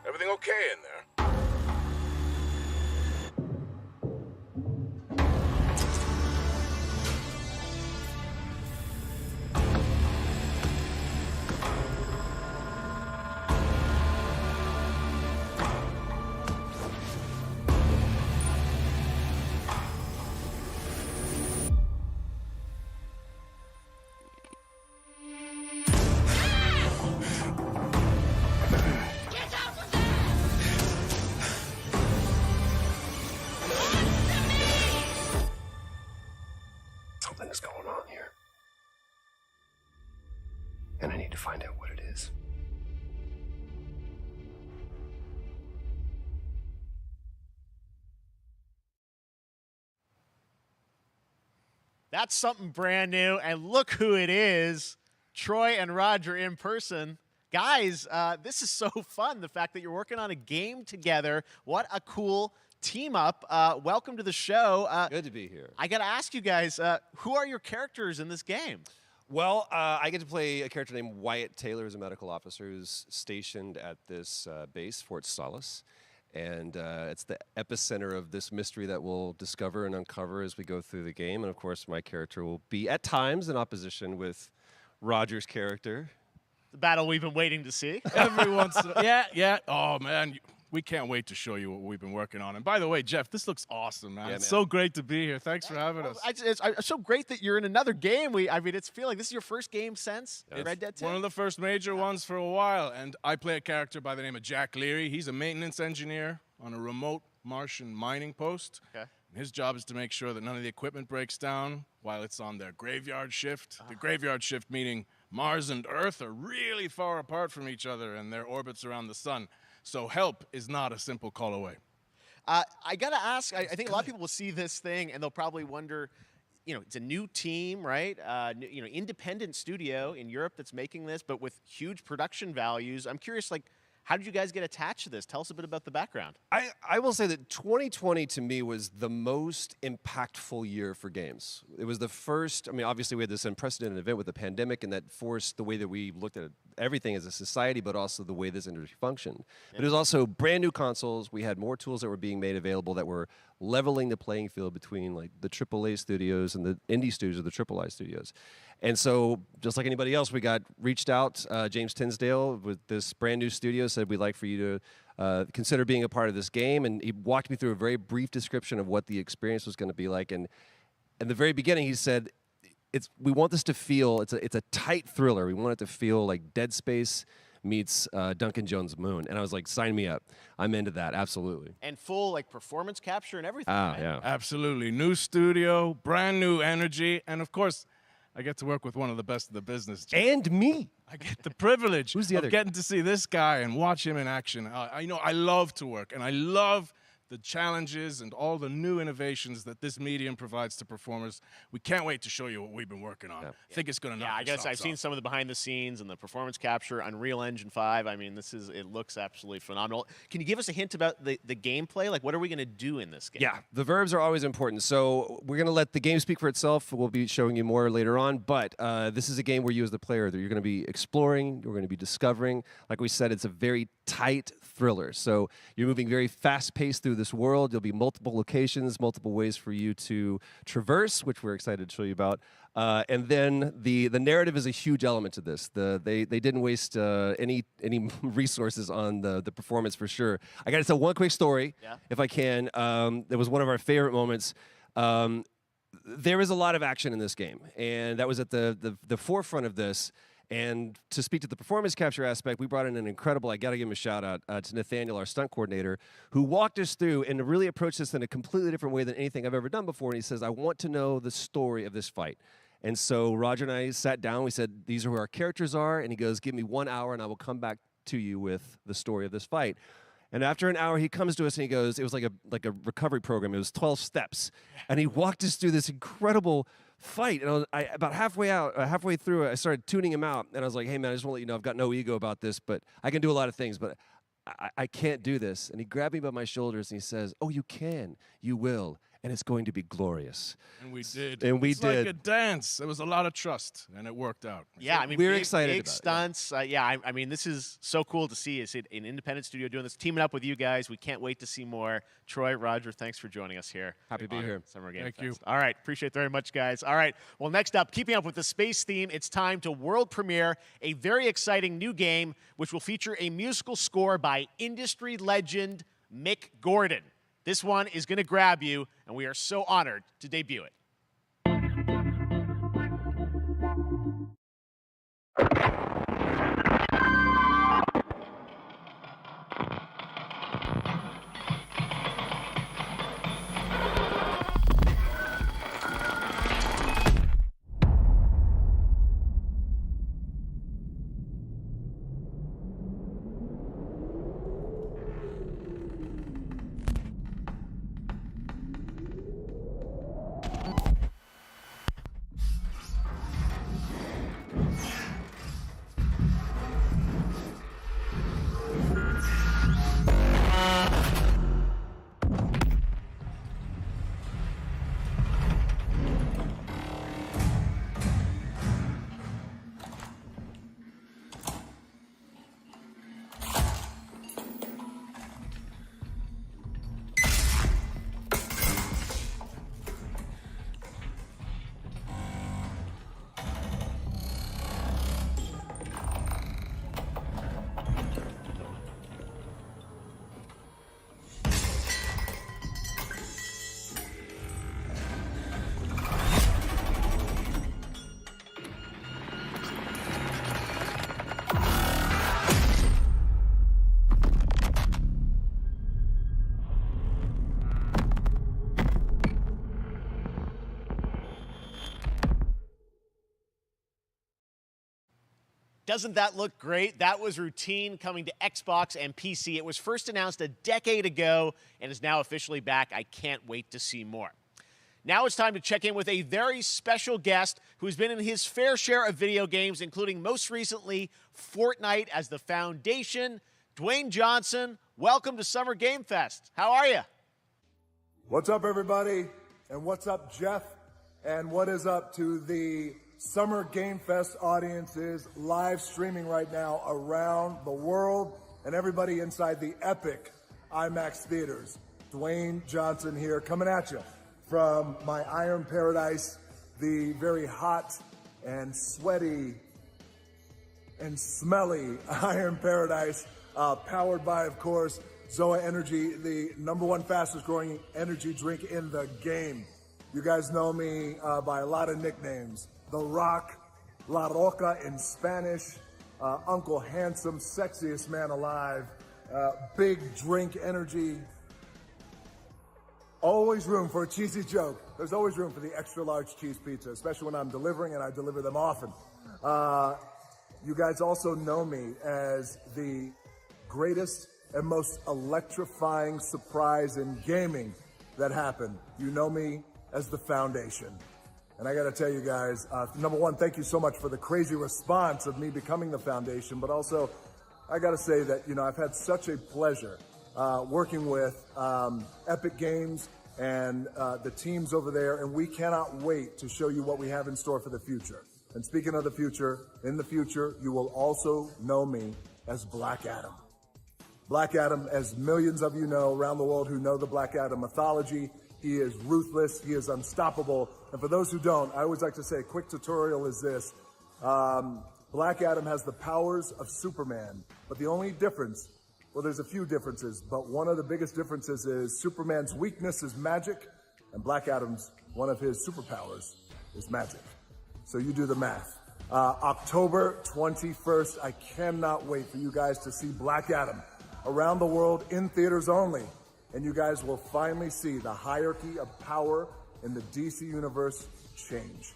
everything okay in there? Something's going on here. And I need to find out what it is. That's something brand new, and look who it is. Troy and Roger in person. Guys, this is so fun, the fact that you're working on a game together. What a cool team up. Welcome to the show. Good to be here. I got to ask you guys, who are your characters in this game? Well, I get to play a character named Wyatt Taylor, who's a medical officer who's stationed at this base, Fort Solis. And it's the epicenter of this mystery that we'll discover and uncover as we go through the game. And of course, my character will be at times in opposition with Roger's character. The battle we've been waiting to see. Every once in a yeah. Oh, man. We can't wait to show you what we've been working on. And by the way, Jeff, this looks awesome, man. Yeah, It's so great to be here. Thanks for having us. It's so great that you're in another game. I mean, it's feeling this is your first game since Red Dead 2? One of the first major ones for a while. And I play a character by the name of Jack Leary. He's a maintenance engineer on a remote Martian mining post. Okay. And his job is to make sure that none of the equipment breaks down while it's on their graveyard shift. The graveyard shift meaning Mars and Earth are really far apart from each other and their orbits around the sun. So help is not a simple call away. I got to ask, I think a lot of people will see this thing and they'll probably wonder, it's a new team, right? Independent studio in Europe that's making this, but with huge production values. I'm curious, How did you guys get attached to this? Tell us a bit about the background. I will say that 2020 to me was the most impactful year for games. It was the first, I mean, obviously we had this unprecedented event with the pandemic, and that forced the way that we looked at everything as a society, but also the way this industry functioned. But it was also brand new consoles. We had more tools that were being made available that were leveling the playing field between like the AAA studios and the indie studios or the AAA studios. And so, just like anybody else, we got reached out. James Tinsdale with this brand new studio said, we'd like for you to consider being a part of this game. And he walked me through a very brief description of what the experience was going to be like. And in the very beginning, he said, we want this to feel, it's a tight thriller. We want it to feel like Dead Space meets Duncan Jones' Moon. And I was like, sign me up. I'm into that, absolutely. And full like performance capture and everything. Ah, right? yeah. Absolutely. New studio, brand new energy, and of course, I get to work with one of the best in the business. And me. I get the privilege Who's the other of getting to see this guy and watch him in action. I love to work, and I love the challenges and all the new innovations that this medium provides to performers. We can't wait to show you what we've been working on. I think it's going to knock I your guess I've socks seen off. some of the behind the scenes and the performance capture, Unreal Engine 5. I mean, it looks absolutely phenomenal. Can you give us a hint about the gameplay? Like, what are we going to do in this game? Yeah, the verbs are always important. So we're going to let the game speak for itself. We'll be showing you more later on. But this is a game where you as the player, that you're going to be exploring, you're going to be discovering. Like we said, it's a very tight thriller. So you're moving very fast-paced through this world. There'll be multiple locations, multiple ways for you to traverse, which we're excited to show you about. And then the narrative is a huge element to this. They didn't waste any resources on the performance for sure. I got to tell one quick story, if I can. That was one of our favorite moments. There is a lot of action in this game, and that was at the forefront of this. And to speak to the performance capture aspect, we brought in an incredible, I got to give him a shout out to Nathaniel, our stunt coordinator, who walked us through and really approached this in a completely different way than anything I've ever done before. And he says, I want to know the story of this fight. And so Roger and I sat down. We said, these are who our characters are. And he goes, give me 1 hour and I will come back to you with the story of this fight. And after an hour, he comes to us and he goes, it was like a recovery program. It was 12 steps. And he walked us through this incredible fight. And about halfway through, I started tuning him out. And I was like, hey, man, I just want to let you know I've got no ego about this, but I can do a lot of things, but I can't do this. And he grabbed me by my shoulders and he says, oh, you can. You will. And it's going to be glorious. And we did. And we it's did. like a dance. There was a lot of trust, and it worked out. Yeah, I mean, we're big, excited big about it, stunts. I mean, this is so cool to see. It's an independent studio doing this, teaming up with you guys. We can't wait to see more. Troy, Roger, thanks for joining us here. Happy to be here. Summer Game Thank Fest. you. All right, appreciate it very much, guys. All right, well, next up, keeping up with the space theme, it's time to world premiere a very exciting new game, which will feature a musical score by industry legend Mick Gordon. This one is going to grab you, and we are so honored to debut it. Doesn't that look great? That was Routine coming to Xbox and PC. It was first announced a decade ago and is now officially back. I can't wait to see more. Now it's time to check in with a very special guest who's been in his fair share of video games, including most recently Fortnite as the foundation Dwayne Johnson, welcome to Summer Game Fest. How are you? What's up, everybody? And what's up, Jeff? And what is up to the Summer Game Fest audiences live streaming right now around the world and everybody inside the epic IMAX theaters. Dwayne Johnson here, coming at you from my Iron Paradise, the very hot and sweaty and smelly Iron Paradise, powered by, of course, Zoa Energy, the #1 fastest growing energy drink in the game. You guys know me by a lot of nicknames. The Rock, La Roca in Spanish, Uncle Handsome, sexiest man alive, big drink energy. Always room for a cheesy joke. There's always room for the extra large cheese pizza, especially when I'm delivering, and I deliver them often. You guys also know me as the greatest and most electrifying surprise in gaming that happened. You know me as the Foundation. And I gotta tell you guys, #1, thank you so much for the crazy response of me becoming the Foundation, but also I gotta say that, you know, I've had such a pleasure working with Epic Games and the teams over there, and we cannot wait to show you what we have in store for the future. And speaking of the future, in the future, you will also know me as Black Adam. Black Adam, as millions of you know around the world who know the Black Adam mythology, he is ruthless, he is unstoppable. And for those who don't, I always like to say a quick tutorial is this. Black Adam has the powers of Superman, but the only difference, well, there's a few differences, but one of the biggest differences is Superman's weakness is magic, and Black Adam's, one of his superpowers is magic. So you do the math. October 21st, I cannot wait for you guys to see Black Adam around the world in theaters only. And you guys will finally see the hierarchy of power in the DC universe change.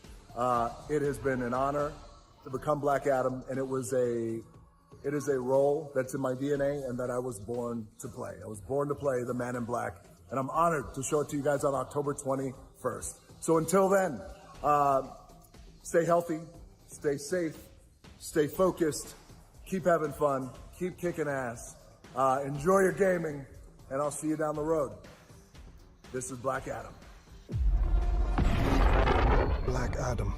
It has been an honor to become Black Adam, and it is a role that's in my DNA and that I was born to play. I was born to play the Man in Black, and I'm honored to show it to you guys on October 21st. So until then, stay healthy, stay safe, stay focused, keep having fun, keep kicking ass, enjoy your gaming, and I'll see you down the road. This is Black Adam. Black Adam,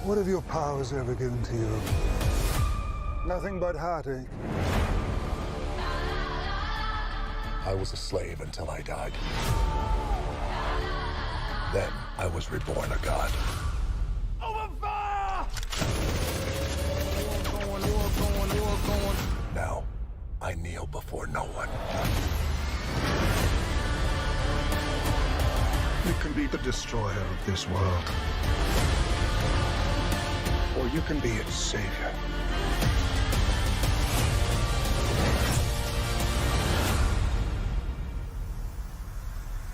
what have your powers ever given to you? Nothing but heartache. I was a slave until I died. Then I was reborn a god. Open fire! War going. Now, I kneel before no one. You can be the destroyer of this world. Or you can be its savior.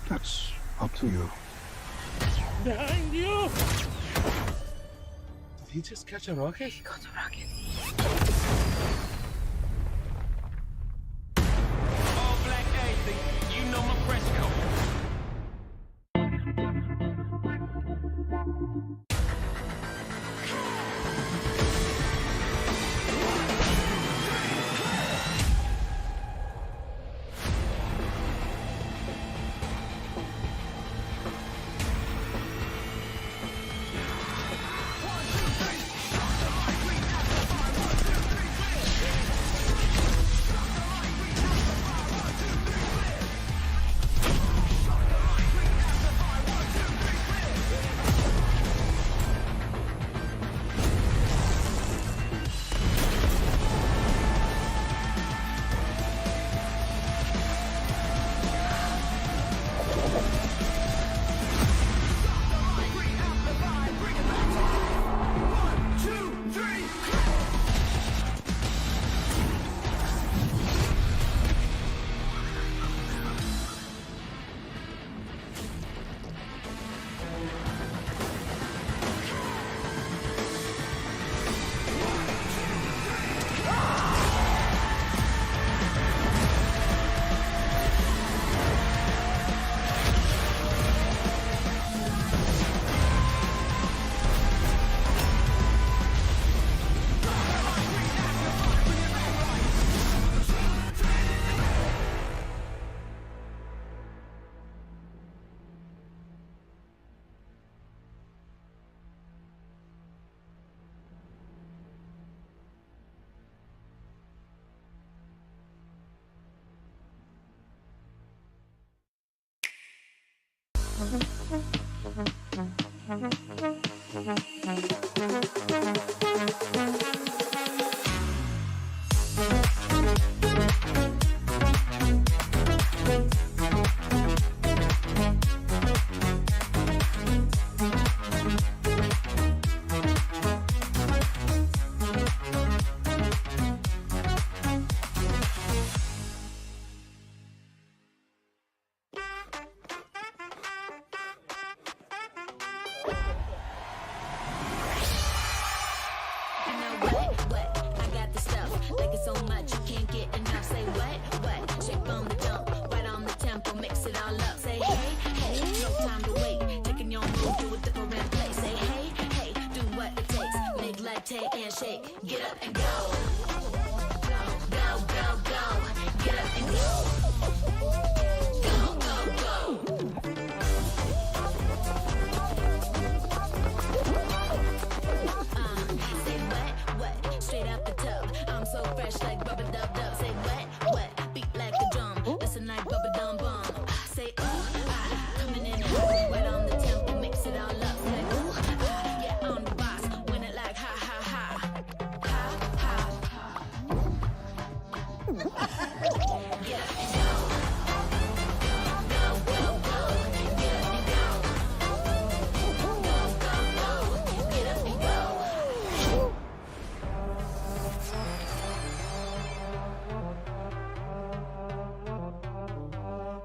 That's up to you. Behind you! Did he just catch a rocket? He got a rocket. All black anything, you know my press code.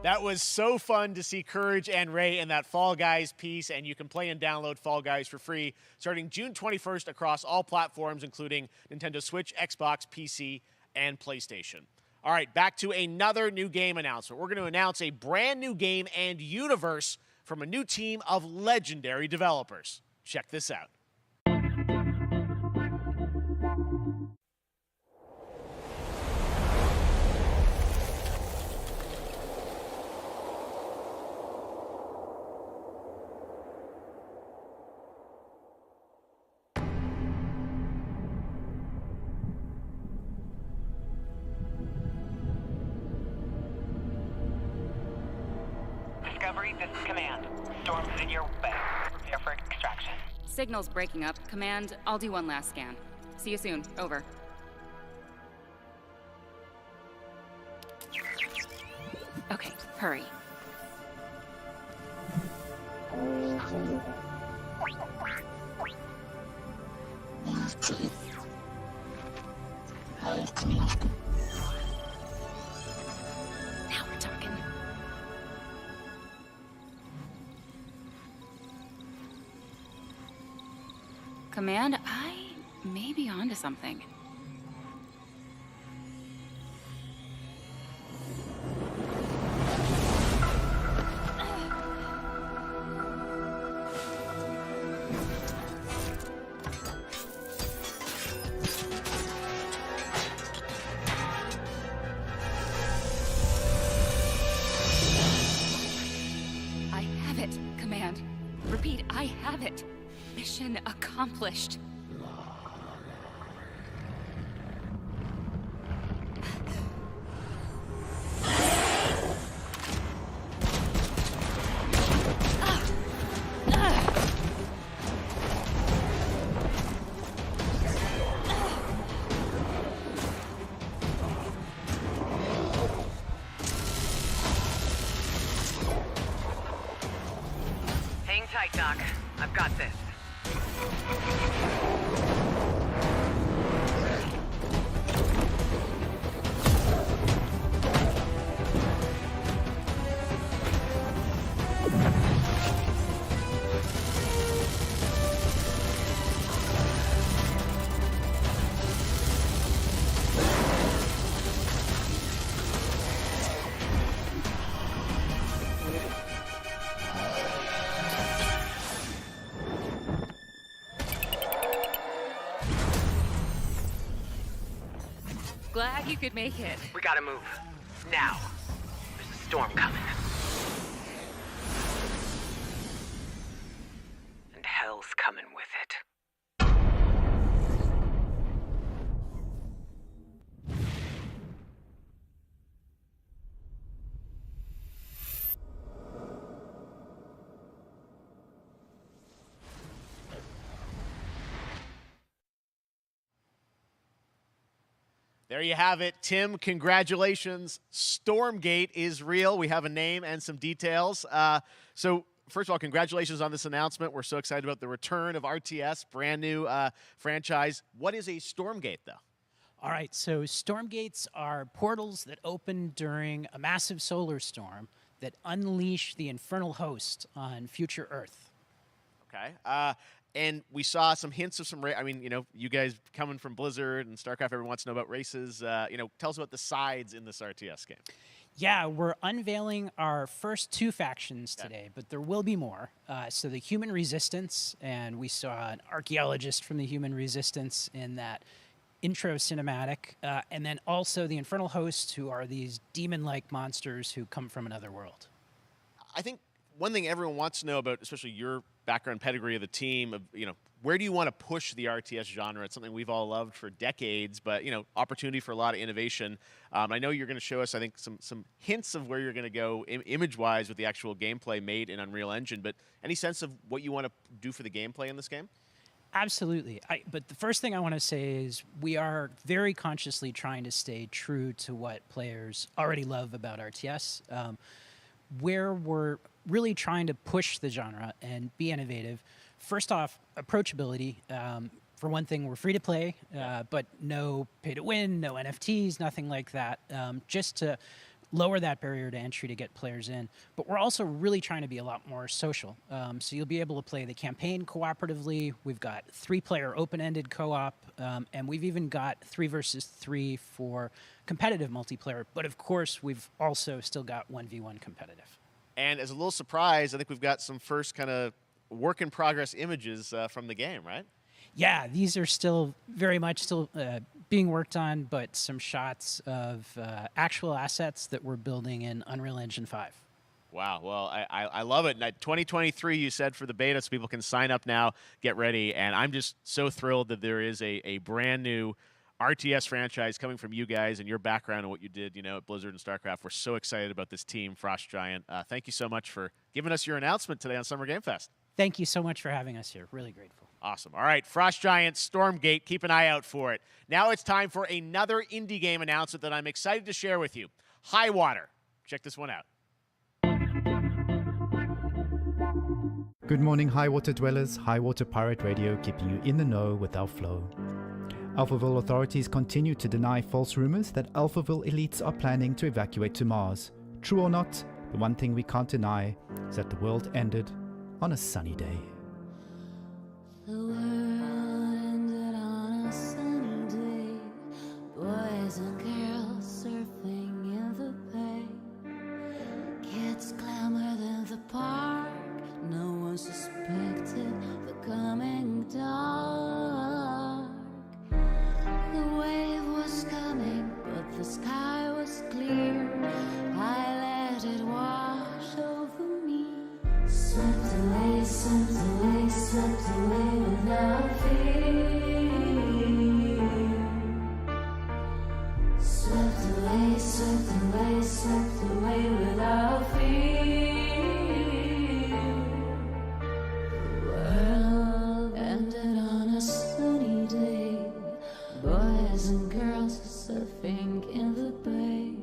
That was so fun to see Courage and Ray in that Fall Guys piece, and you can play and download Fall Guys for free starting June 21st across all platforms, including Nintendo Switch, Xbox, PC, and PlayStation. All right, back to another new game announcement. We're going to announce a brand new game and universe from a new team of legendary developers. Check this out. Discovery, this is Command. Storm's in your way. Prepare for extraction. Signal's breaking up. Command, I'll do one last scan. See you soon. Over. Okay, hurry. Now we're talking. Command, I may be onto something. I have it, Command. Repeat, I have it. Mission accomplished. Hang tight, Doc. I've got this. Glad you could make it. We gotta move. Now. There's a storm coming. And hell's coming with it. There you have it. Tim, congratulations. Stormgate is real. We have a name and some details. So first of all, congratulations on this announcement. We're so excited about the return of RTS, brand new franchise. What is a Stormgate, though? All right, so Stormgates are portals that open during a massive solar storm that unleash the infernal host on future Earth. Okay. And we saw some hints of some, I mean, you know, you guys coming from Blizzard and StarCraft, everyone wants to know about races. You know, tell us about the sides in this RTS game. Yeah, we're unveiling our first 2 factions today, but there will be more. So the Human Resistance, and we saw an archaeologist from the Human Resistance in that intro cinematic, and then also the Infernal Hosts, who are these demon-like monsters who come from another world. I think one thing everyone wants to know about, especially your background pedigree of the team, of, you know, where do you want to push the RTS genre? It's something we've all loved for decades, but, you know, opportunity for a lot of innovation. I know you're going to show us, I think, some hints of where you're going to go image-wise with the actual gameplay made in Unreal Engine, but any sense of what you want to do for the gameplay in this game? Absolutely. But the first thing I want to say is we are very consciously trying to stay true to what players already love about RTS. Where we're really trying to push the genre and be innovative. First off, approachability. For one thing, we're free to play, but no pay to win, no NFTs, nothing like that, just to lower that barrier to entry to get players in. But we're also really trying to be a lot more social. So you'll be able to play the campaign cooperatively. We've got 3-player open-ended co-op, and we've even got 3 versus 3 for competitive multiplayer. But of course, we've also still got 1v1 competitive. And as a little surprise, I think we've got some first kind of work-in-progress images from the game, right? Yeah, these are still very much still being worked on, but some shots of actual assets that we're building in Unreal Engine 5. Wow, well, I love it. 2023, you said, for the beta, so people can sign up now, get ready, and I'm just so thrilled that there is a brand new RTS franchise coming from you guys and your background and what you did, you know, at Blizzard and StarCraft. We're so excited about this team, Frost Giant. Thank you so much for giving us your announcement today on Summer Game Fest. Thank you so much for having us here. Really grateful. Awesome. All right, Frost Giant, Stormgate, keep an eye out for it. Now it's time for another indie game announcement that I'm excited to share with you. High Water. Check this one out. Good morning, High Water dwellers. High Water Pirate Radio, keeping you in the know with our flow. Alphaville authorities continue to deny false rumors that Alphaville elites are planning to evacuate to Mars. True or not, the one thing we can't deny is that the world ended on a sunny day. The world ended on a sunny day. Boys and girls surfing in the bay. Kids clamored in the park. No one suspected the coming dark. The wave was coming, but the sky was clear. I let it wash over me. Swept away, swept away, swept away without fear. Swept away, swept away, swept away without fear. The world ended on a sunny day. Boys and girls surfing in the bay.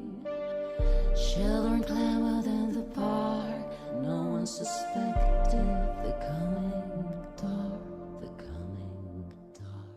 Children clamored in the park. No one suspected the coming dark, the coming dark.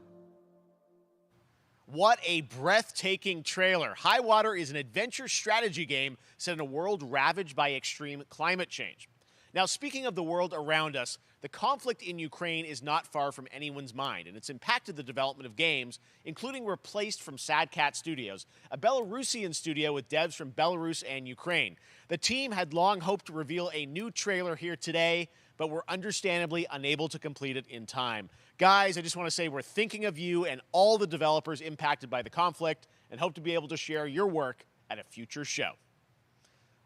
What a breathtaking trailer. High Water is an adventure strategy game set in a world ravaged by extreme climate change. Now, speaking of the world around us, the conflict in Ukraine is not far from anyone's mind, and it's impacted the development of games, including Replaced from Sad Cat Studios, a Belarusian studio with devs from Belarus and Ukraine. The team had long hoped to reveal a new trailer here today, but were understandably unable to complete it in time. Guys, I just want to say we're thinking of you and all the developers impacted by the conflict, and hope to be able to share your work at a future show.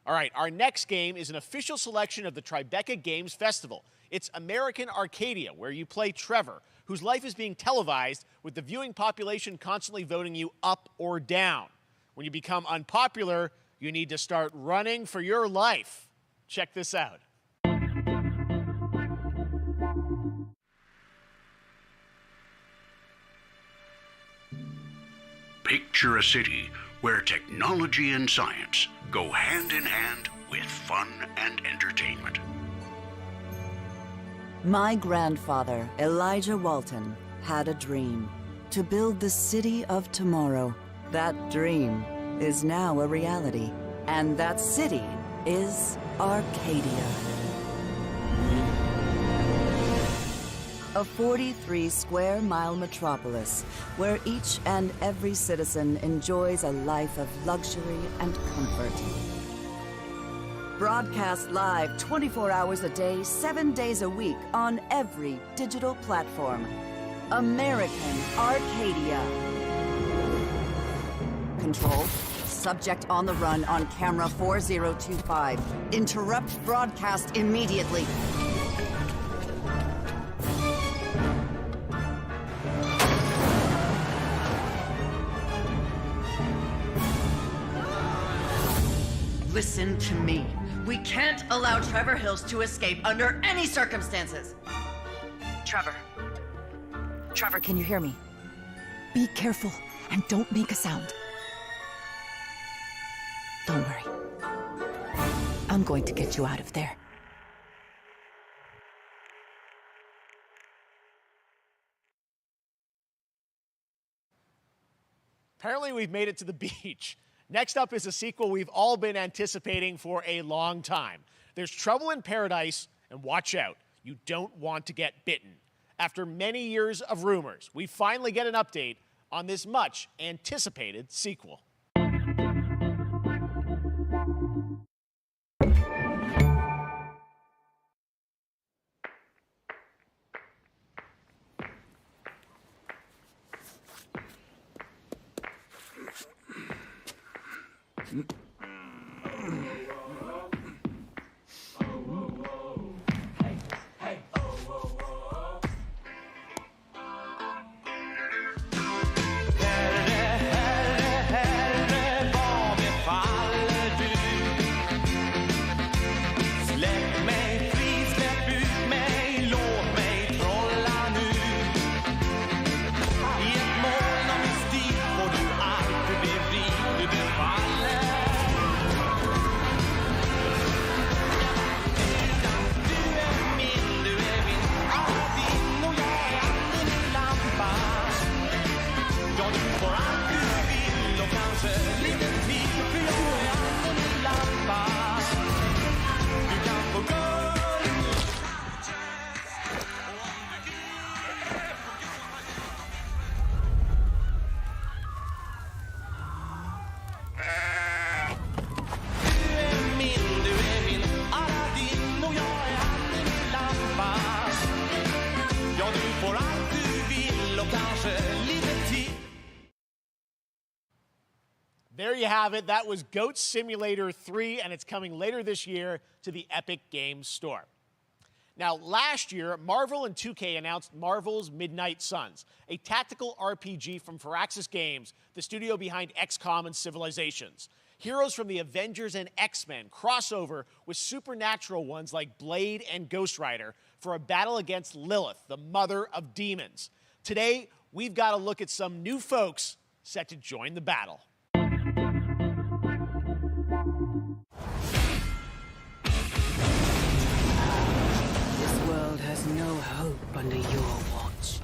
All right, our next game is an official selection of the Tribeca Games Festival. It's American Arcadia, where you play Trevor, whose life is being televised with the viewing population constantly voting you up or down. When you become unpopular, you need to start running for your life. Check this out. Picture a city where technology and science go hand in hand with fun and entertainment. My grandfather, Elijah Walton, had a dream to build the city of tomorrow. That dream is now a reality, and that city is Arcadia. A 43-square-mile metropolis where each and every citizen enjoys a life of luxury and comfort. Broadcast live 24 hours a day, 7 days a week on every digital platform. American Arcadia. Control. Subject on the run on camera 4025. Interrupt broadcast immediately. Listen to me. We can't allow Trevor Hills to escape under any circumstances. Trevor. Trevor, can you hear me? Be careful and don't make a sound. Don't worry. I'm going to get you out of there. Apparently we've made it to the beach. Next up is a sequel we've all been anticipating for a long time. There's Trouble in Paradise, and watch out, you don't want to get bitten. After many years of rumors, we finally get an update on this much anticipated sequel. There you have it. That was Goat Simulator 3, and it's coming later this year to the Epic Games Store. Now, last year, Marvel and 2K announced Marvel's Midnight Suns, a tactical RPG from Firaxis Games, the studio behind XCOM and Civilizations. Heroes from the Avengers and X-Men cross over with supernatural ones like Blade and Ghost Rider for a battle against Lilith, the mother of demons. Today, we've got to look at some new folks set to join the battle. This world has no hope under your watch.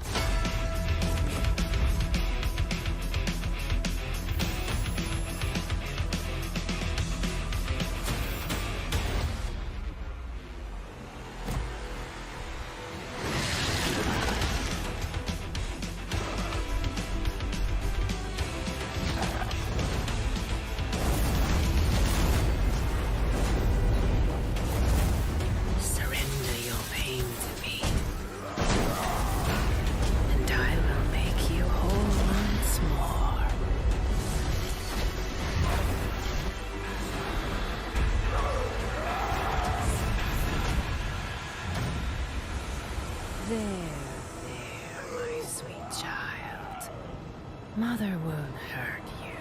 Mother won't hurt you.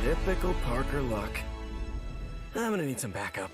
Typical Parker luck. I'm gonna need some backup.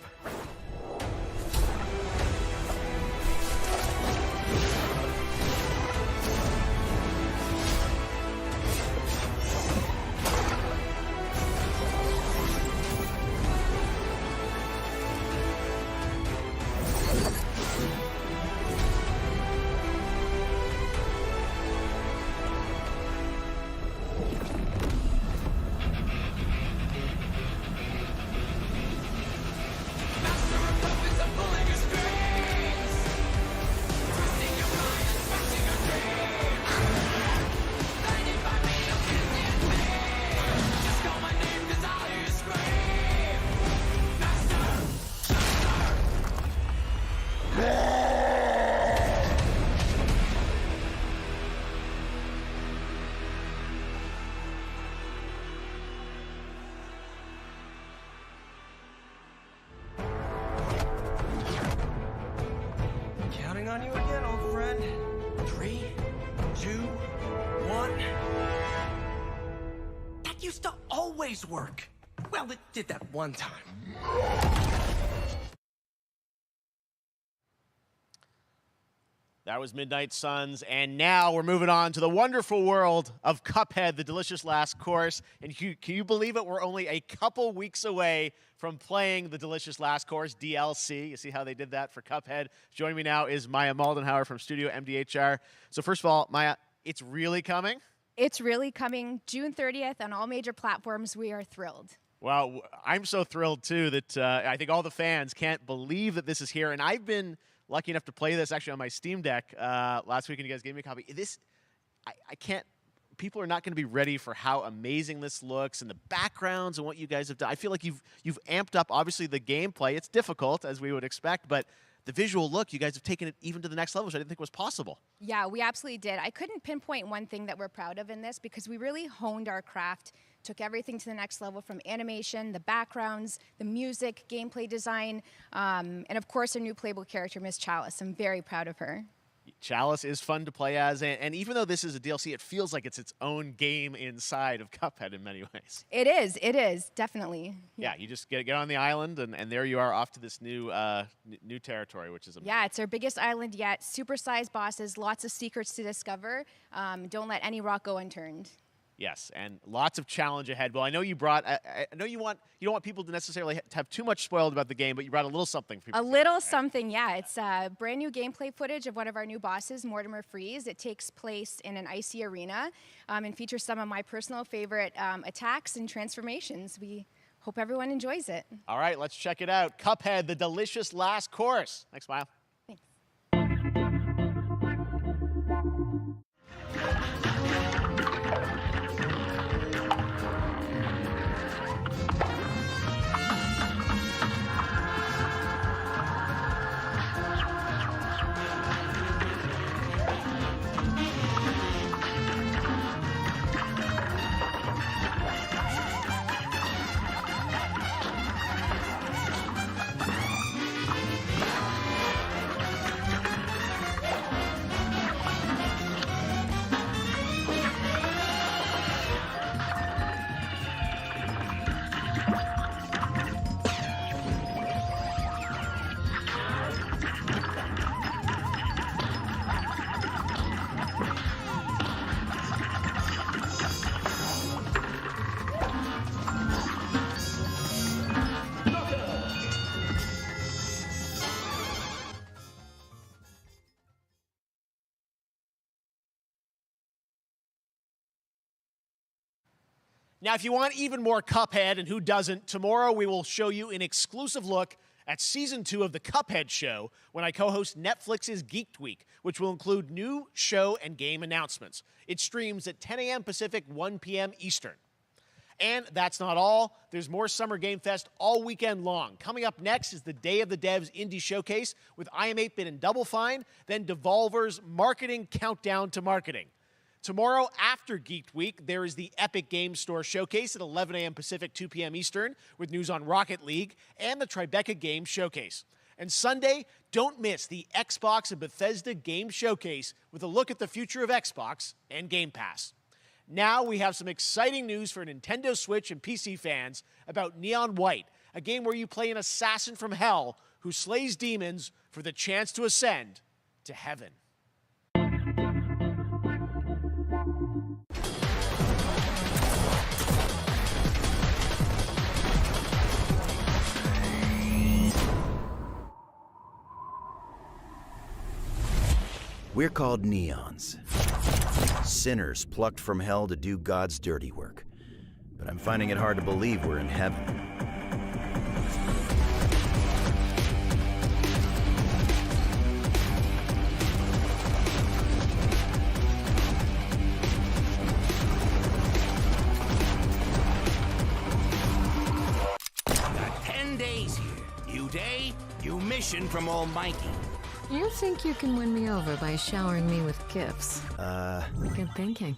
Counting on you again, old friend. 3, 2, 1. That used to always work. Well, it did that one time. That was Midnight Suns, and now we're moving on to the wonderful world of Cuphead, the delicious last course. And can you believe it? We're only a couple weeks away from playing the delicious last course, DLC. You see how they did that for Cuphead? Joining me now is Maya Moldenhauer from Studio MDHR. So first of all, Maya, it's really coming? It's really coming June 30th on all major platforms. We are thrilled. Well, I'm so thrilled, too, that I think all the fans can't believe that this is here. And I've been lucky enough to play this actually on my Steam Deck last week, and you guys gave me a copy. I can't. People are not going to be ready for how amazing this looks and the backgrounds and what you guys have done. I feel like you've amped up, obviously, the gameplay. It's difficult, as we would expect, but the visual look, you guys have taken it even to the next level, which I didn't think was possible. Yeah, we absolutely did. I couldn't pinpoint one thing that we're proud of in this because we really honed our craft, took everything to the next level from animation, the backgrounds, the music, gameplay design, and of course our new playable character, Miss Chalice. I'm very proud of her. Chalice is fun to play as, and even though this is a DLC, it feels like it's its own game inside of Cuphead in many ways. It is, definitely. Yeah, you just get on the island, and there you are off to this new territory, which is amazing. Yeah, it's our biggest island yet. Super-sized bosses, lots of secrets to discover. Don't let any rock go unturned. Yes, and lots of challenge ahead. Well, I know you brought. I know you don't want people to necessarily have too much spoiled about the game, but you brought a little something for people. A little something, yeah. It's brand new gameplay footage of one of our new bosses, Mortimer Freeze. It takes place in an icy arena and features some of my personal favorite attacks and transformations. We hope everyone enjoys it. All right, let's check it out. Cuphead, the delicious last course. Thanks, Smile. Now, if you want even more Cuphead, and who doesn't, tomorrow we will show you an exclusive look at Season 2 of the Cuphead Show when I co-host Netflix's Geeked Week, which will include new show and game announcements. It streams at 10 a.m. Pacific, 1 p.m. Eastern. And that's not all. There's more Summer Game Fest all weekend long. Coming up next is the Day of the Devs Indie Showcase with I Am 8-Bit and Double Fine, then Devolver's Marketing Countdown to Marketing. Tomorrow, after Geeked Week, there is the Epic Games Store Showcase at 11 a.m. Pacific, 2 p.m. Eastern, with news on Rocket League and the Tribeca Games Showcase. And Sunday, don't miss the Xbox and Bethesda Game Showcase with a look at the future of Xbox and Game Pass. Now we have some exciting news for Nintendo Switch and PC fans about Neon White, a game where you play an assassin from hell who slays demons for the chance to ascend to heaven. We're called neons. Sinners plucked from hell to do God's dirty work. But I'm finding it hard to believe we're in heaven. Got 10 days here. New day, new mission from Almighty. You think you can win me over by showering me with gifts? Good thinking.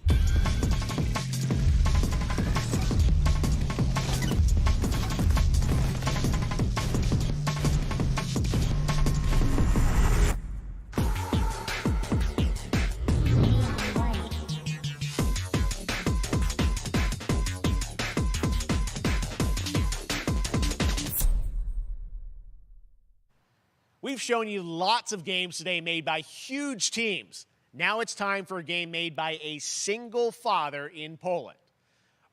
We've shown you lots of games today made by huge teams. Now it's time for a game made by a single father in Poland.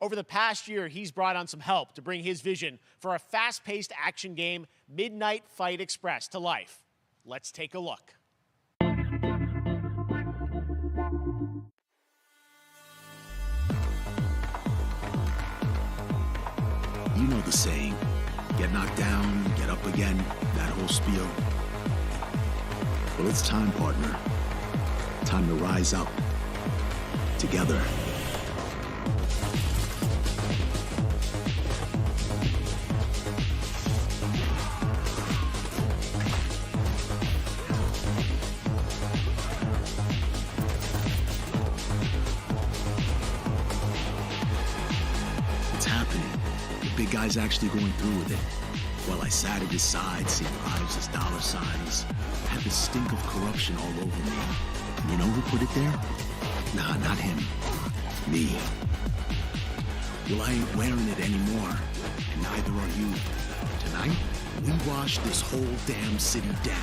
Over the past year, he's brought on some help to bring his vision for a fast-paced action game, Midnight Fight Express, to life. Let's take a look. You know the saying, get knocked down, get up again, that whole spiel. Well, it's time, partner. Time to rise up. Together. It's happening. The big guy's actually going through with it. While I sat at his side, seeing lives as dollar signs, had the stink of corruption all over me. And you know who put it there? Nah, not him. Me. Well, I ain't wearing it anymore, and neither are you. Tonight, we wash this whole damn city down.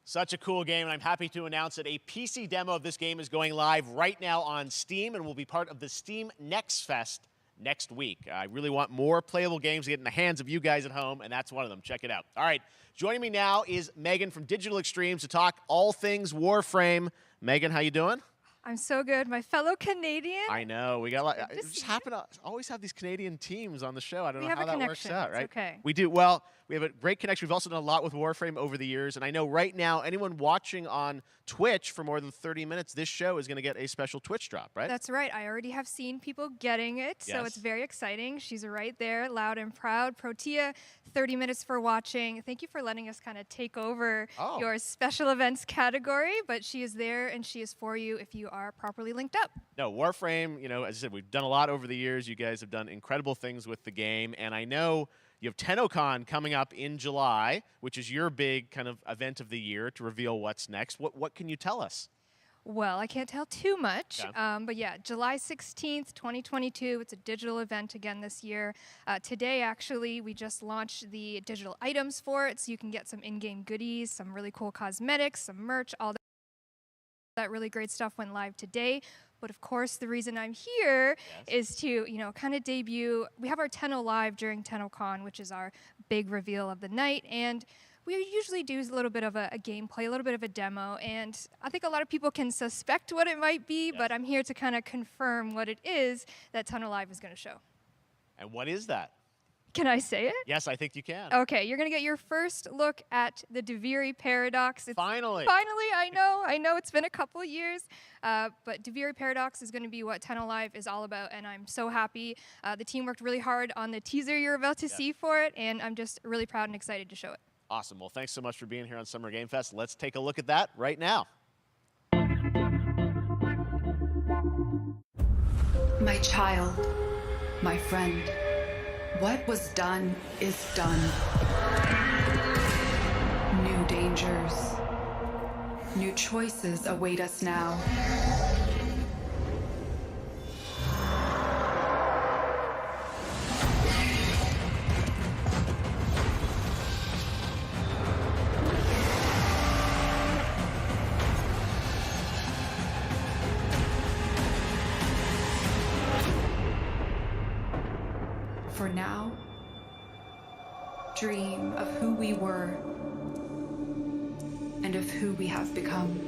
Such a cool game, and I'm happy to announce that a PC demo of this game is going live right now on Steam and will be part of the Steam Next Fest next week. I really want more playable games to get in the hands of you guys at home, and that's one of them. Check it out. All right, joining me now is Megan from Digital Extremes to talk all things Warframe. Megan, how you doing? I'm so good. My fellow Canadian. I know. We got we just happen to always have these Canadian teams on the show. I don't know how that works out, right? It's okay. We do. Well, we have a great connection. We've also done a lot with Warframe over the years. And I know right now, anyone watching on Twitch for more than 30 minutes, this show is going to get a special Twitch drop, right? That's right. I already have seen people getting it, so it's very exciting. She's right there, loud and proud. Protea, 30 minutes for watching. Thank you for letting us kind of take over your special events category, but she is there and she is for you if you are properly linked up. No, Warframe, you know, as I said, we've done a lot over the years. You guys have done incredible things with the game, and I know you have TennoCon coming up in July, which is your big kind of event of the year to reveal what's next. What can you tell us? Well, I can't tell too much, but yeah, July 16th, 2022, it's a digital event again this year. Today, actually, we just launched the digital items for it, so you can get some in-game goodies, some really cool cosmetics, some merch, all that really great stuff went live today. But of course, the reason I'm here is to, you know, kind of debut. We have our Tenno Live during TennoCon, which is our big reveal of the night, and we usually do a little bit of a gameplay, a little bit of a demo, and I think a lot of people can suspect what it might be, but I'm here to kind of confirm what it is that Tenno Live is going to show. And what is that? Can I say it? Yes, I think you can. Okay, you're going to get your first look at the Dviri Paradox. Finally. Finally, I know it's been a couple years, but Dviri Paradox is going to be what Tenno Live is all about, and I'm so happy. The team worked really hard on the teaser you're about to see for it, and I'm just really proud and excited to show it. Awesome. Well, thanks so much for being here on Summer Game Fest. Let's take a look at that right now. My child, my friend, what was done is done. New dangers, new choices await us now. For now, dream of who we were and of who we have become.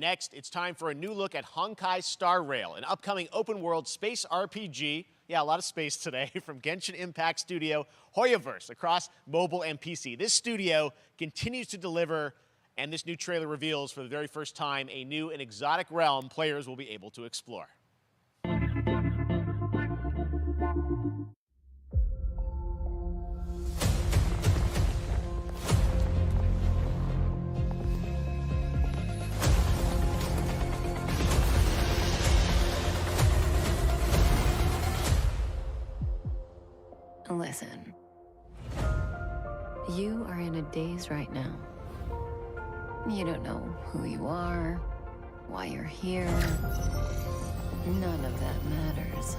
next, it's time for a new look at Honkai Star Rail, an upcoming open-world space RPG. Yeah, a lot of space today, from Genshin Impact studio Hoyoverse across mobile and PC. This studio continues to deliver, and this new trailer reveals for the very first time a new and exotic realm players will be able to explore. Listen, you are in a daze right now. You don't know who you are, why you're here. None of that matters.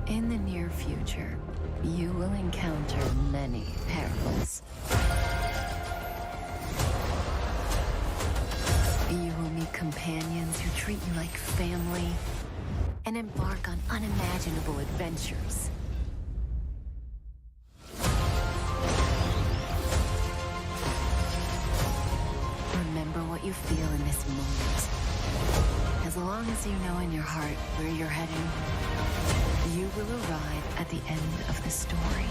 In the near future, you will encounter many perils. You will meet companions who treat you like family and embark on unimaginable adventures. Remember what you feel in this moment. As long as you know in your heart where you're heading, you will arrive at the end of the story.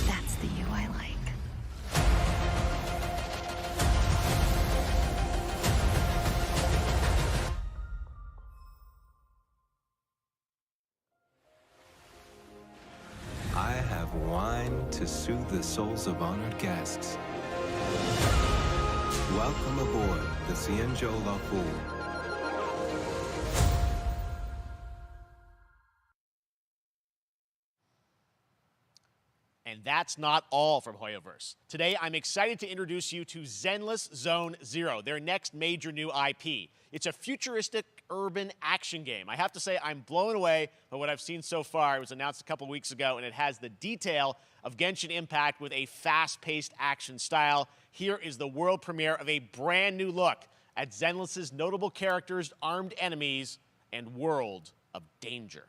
That's the you I like. I have wine to soothe the souls of honored guests. Welcome aboard the Cienjo La Fool. And that's not all from Hoyoverse. Today, I'm excited to introduce you to Zenless Zone Zero, their next major new IP. It's a futuristic urban action game. I have to say, I'm blown away by what I've seen so far. It was announced a couple weeks ago, and it has the detail of Genshin Impact with a fast-paced action style. Here is the world premiere of a brand new look at Zenless's notable characters, armed enemies, and world of danger.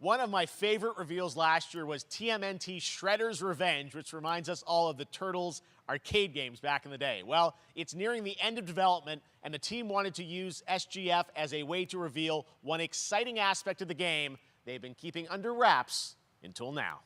One of my favorite reveals last year was TMNT Shredder's Revenge, which reminds us all of the Turtles arcade games back in the day. Well, it's nearing the end of development, and the team wanted to use SGF as a way to reveal one exciting aspect of the game they've been keeping under wraps until now.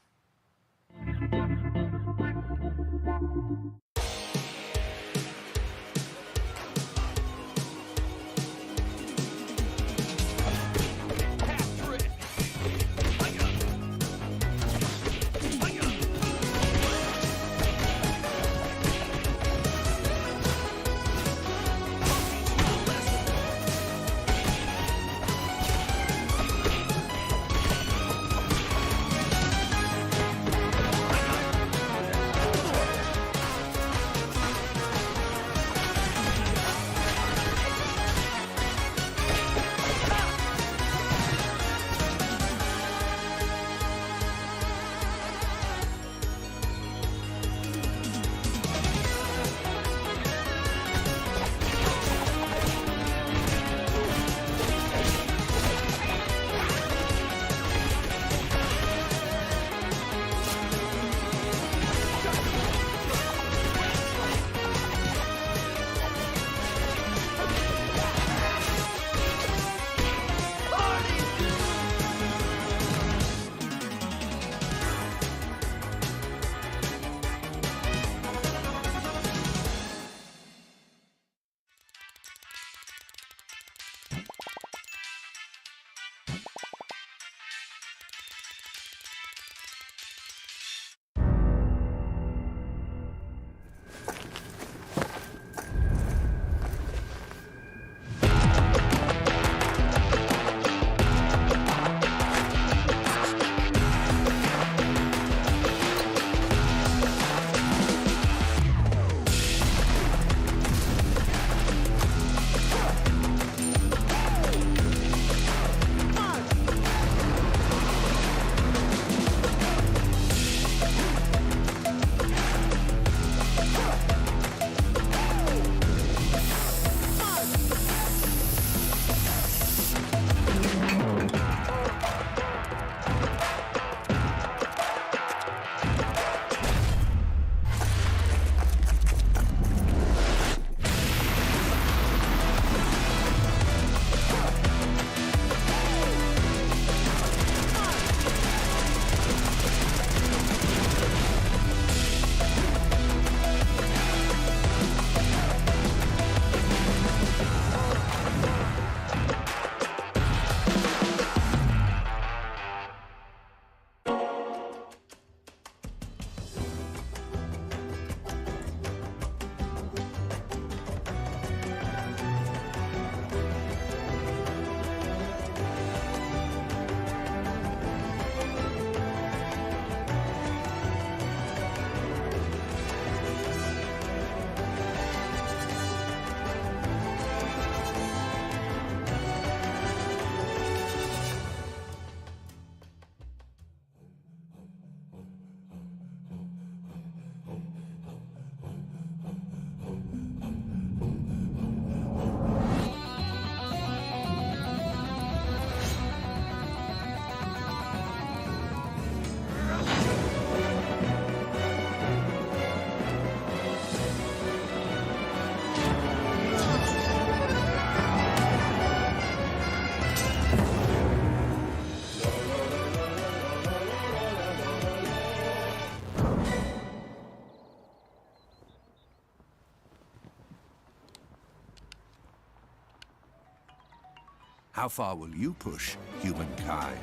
How far will you push humankind?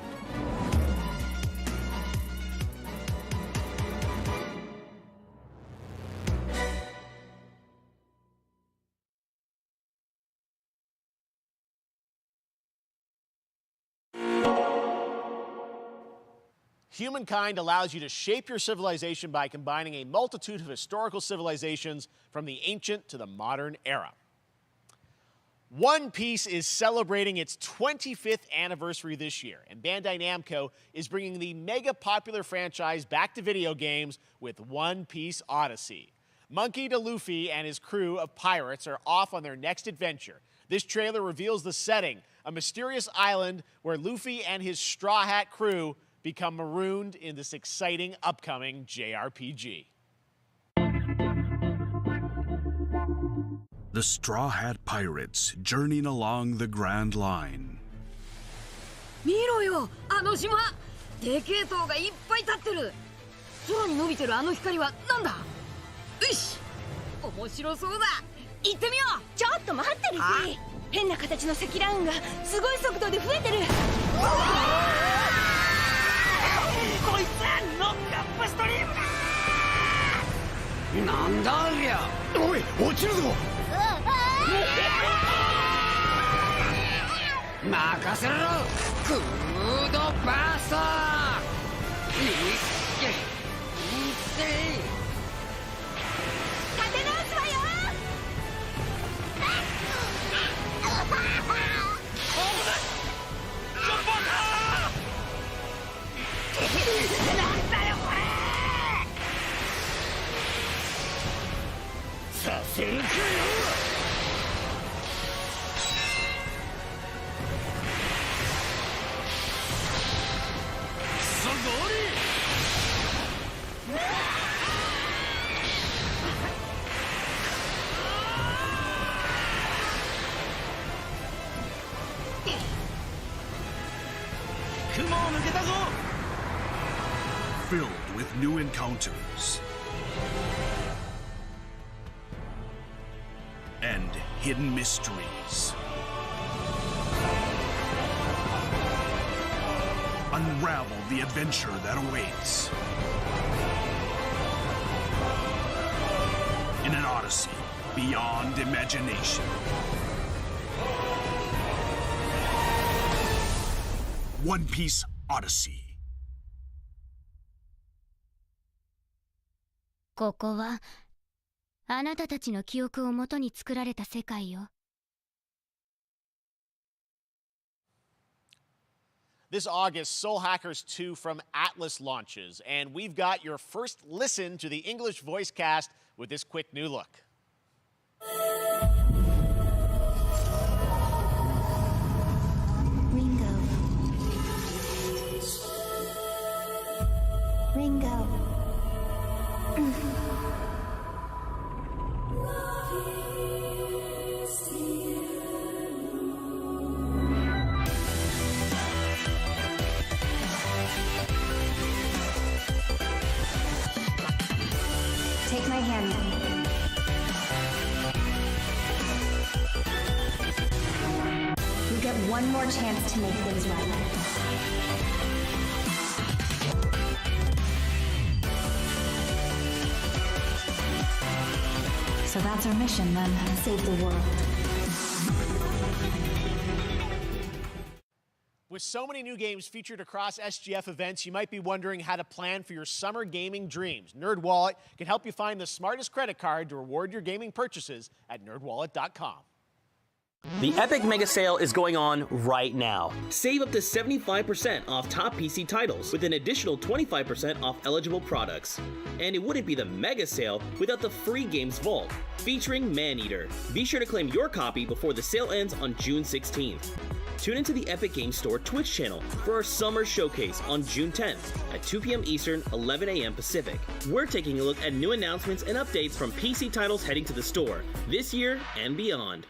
Humankind allows you to shape your civilization by combining a multitude of historical civilizations from the ancient to the modern era. One Piece is celebrating its 25th anniversary this year, and Bandai Namco is bringing the mega popular franchise back to video games with One Piece Odyssey. Monkey D. Luffy and his crew of pirates are off on their next adventure. This trailer reveals the setting, a mysterious island where Luffy and his Straw Hat crew become marooned in this exciting upcoming JRPG. The Straw Hat Pirates journeying along the Grand Line. 見ろよ、あの島。でけえ塔がいっぱい立ってる。空に伸びてるあの光はなんだ。よし、面白そうだ。行ってみよう。ちょっと待ってるぜ。変な形の積乱雲がすごい速度で増えてる。こいつはノックアップストリームだ。なんだありゃ。おい、落ちるぞ。任せろ。クードバースト。立て直すわよ。なんだよこれ。させるかよ。Filled with new encounters and hidden mysteries. Unravel the adventure that awaits in an odyssey beyond imagination. One Piece Odyssey. ここはあなたたちの記憶をもとに作られた世界よ。This August, Soul Hackers 2 from Atlas launches, and we've got your first listen to the English voice cast with this quick new look. Ringo. Take my hand. You get one more chance to make things right. So that's our mission then, save the world. With so many new games featured across SGF events, you might be wondering how to plan for your summer gaming dreams. NerdWallet can help you find the smartest credit card to reward your gaming purchases at nerdwallet.com. The Epic Mega Sale is going on right now. Save up to 75% off top PC titles with an additional 25% off eligible products. And it wouldn't be the Mega Sale without the free games vault, featuring Maneater. Be sure to claim your copy before the sale ends on June 16th. Tune into the Epic Games Store Twitch channel for our summer showcase on June 10th at 2 p.m. Eastern, 11 a.m. Pacific. We're taking a look at new announcements and updates from PC titles heading to the store this year and beyond.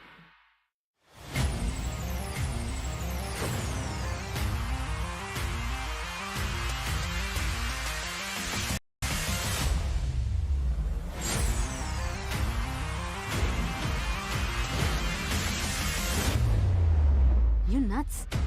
minutes.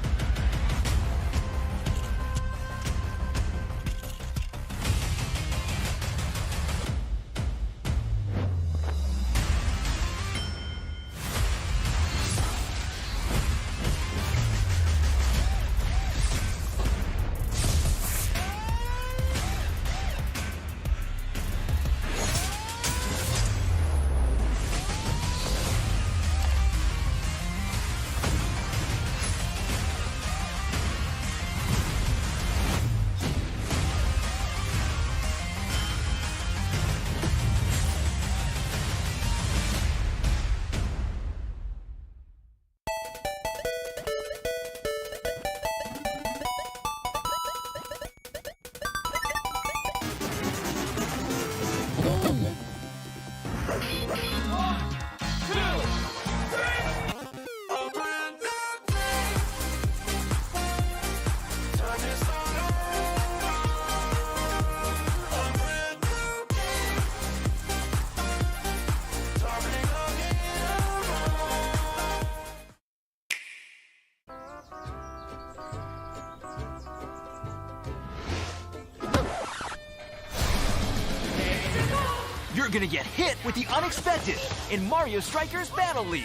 You're gonna get hit with the unexpected in Mario Strikers Battle League.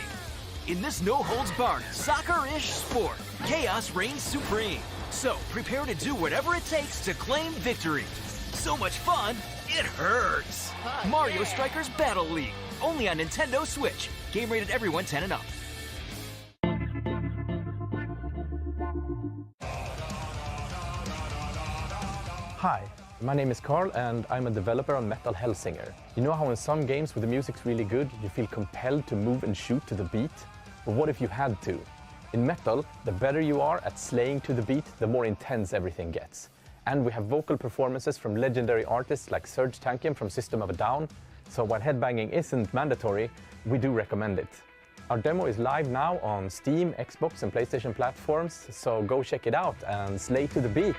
In this no-holds-barred, soccer-ish sport, chaos reigns supreme. So prepare to do whatever it takes to claim victory. So much fun, it hurts. Mario Strikers Battle League, only on Nintendo Switch. Game rated everyone 10 and up. Hi, my name is Carl and I'm a developer on Metal Hellsinger. You know how in some games where the music's really good, you feel compelled to move and shoot to the beat? But what if you had to? In Metal, the better you are at slaying to the beat, the more intense everything gets. And we have vocal performances from legendary artists like Serge Tankian from System of a Down, so while headbanging isn't mandatory, we do recommend it. Our demo is live now on Steam, Xbox and PlayStation platforms, so go check it out and slay to the beat.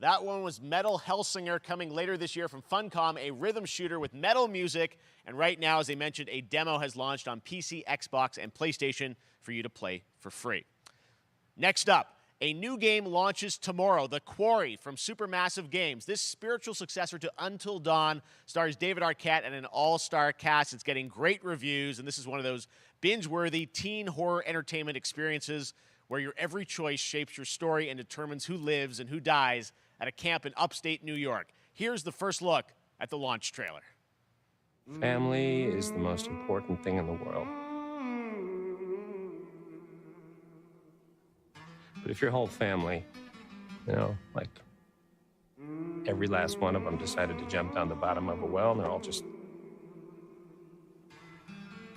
That one was Metal Hellsinger, coming later this year from Funcom, a rhythm shooter with metal music. And right now, as they mentioned, a demo has launched on PC, Xbox, and PlayStation for you to play for free. Next up, a new game launches tomorrow, The Quarry from Supermassive Games. This spiritual successor to Until Dawn stars David Arquette and an all-star cast. It's getting great reviews, and this is one of those binge-worthy teen horror entertainment experiences where your every choice shapes your story and determines who lives and who dies at a camp in upstate New York. Here's the first look at the launch trailer. Family is the most important thing in the world. But if your whole family, you know, like every last one of them decided to jump down the bottom of a well and they're all just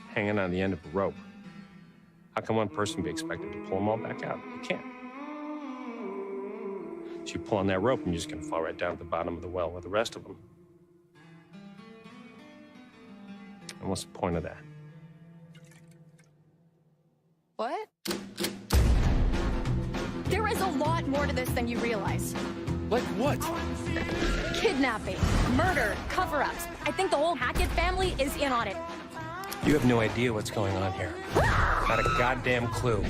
hanging on the end of a rope, how can one person be expected to pull them all back out? You can't. So you pull on that rope and you're just gonna fall right down to the bottom of the well with the rest of them. And what's the point of that? What? There is a lot more to this than you realize. Like what? Kidnapping, murder, cover-ups. I think the whole Hackett family is in on it. You have no idea what's going on here. Not a goddamn clue.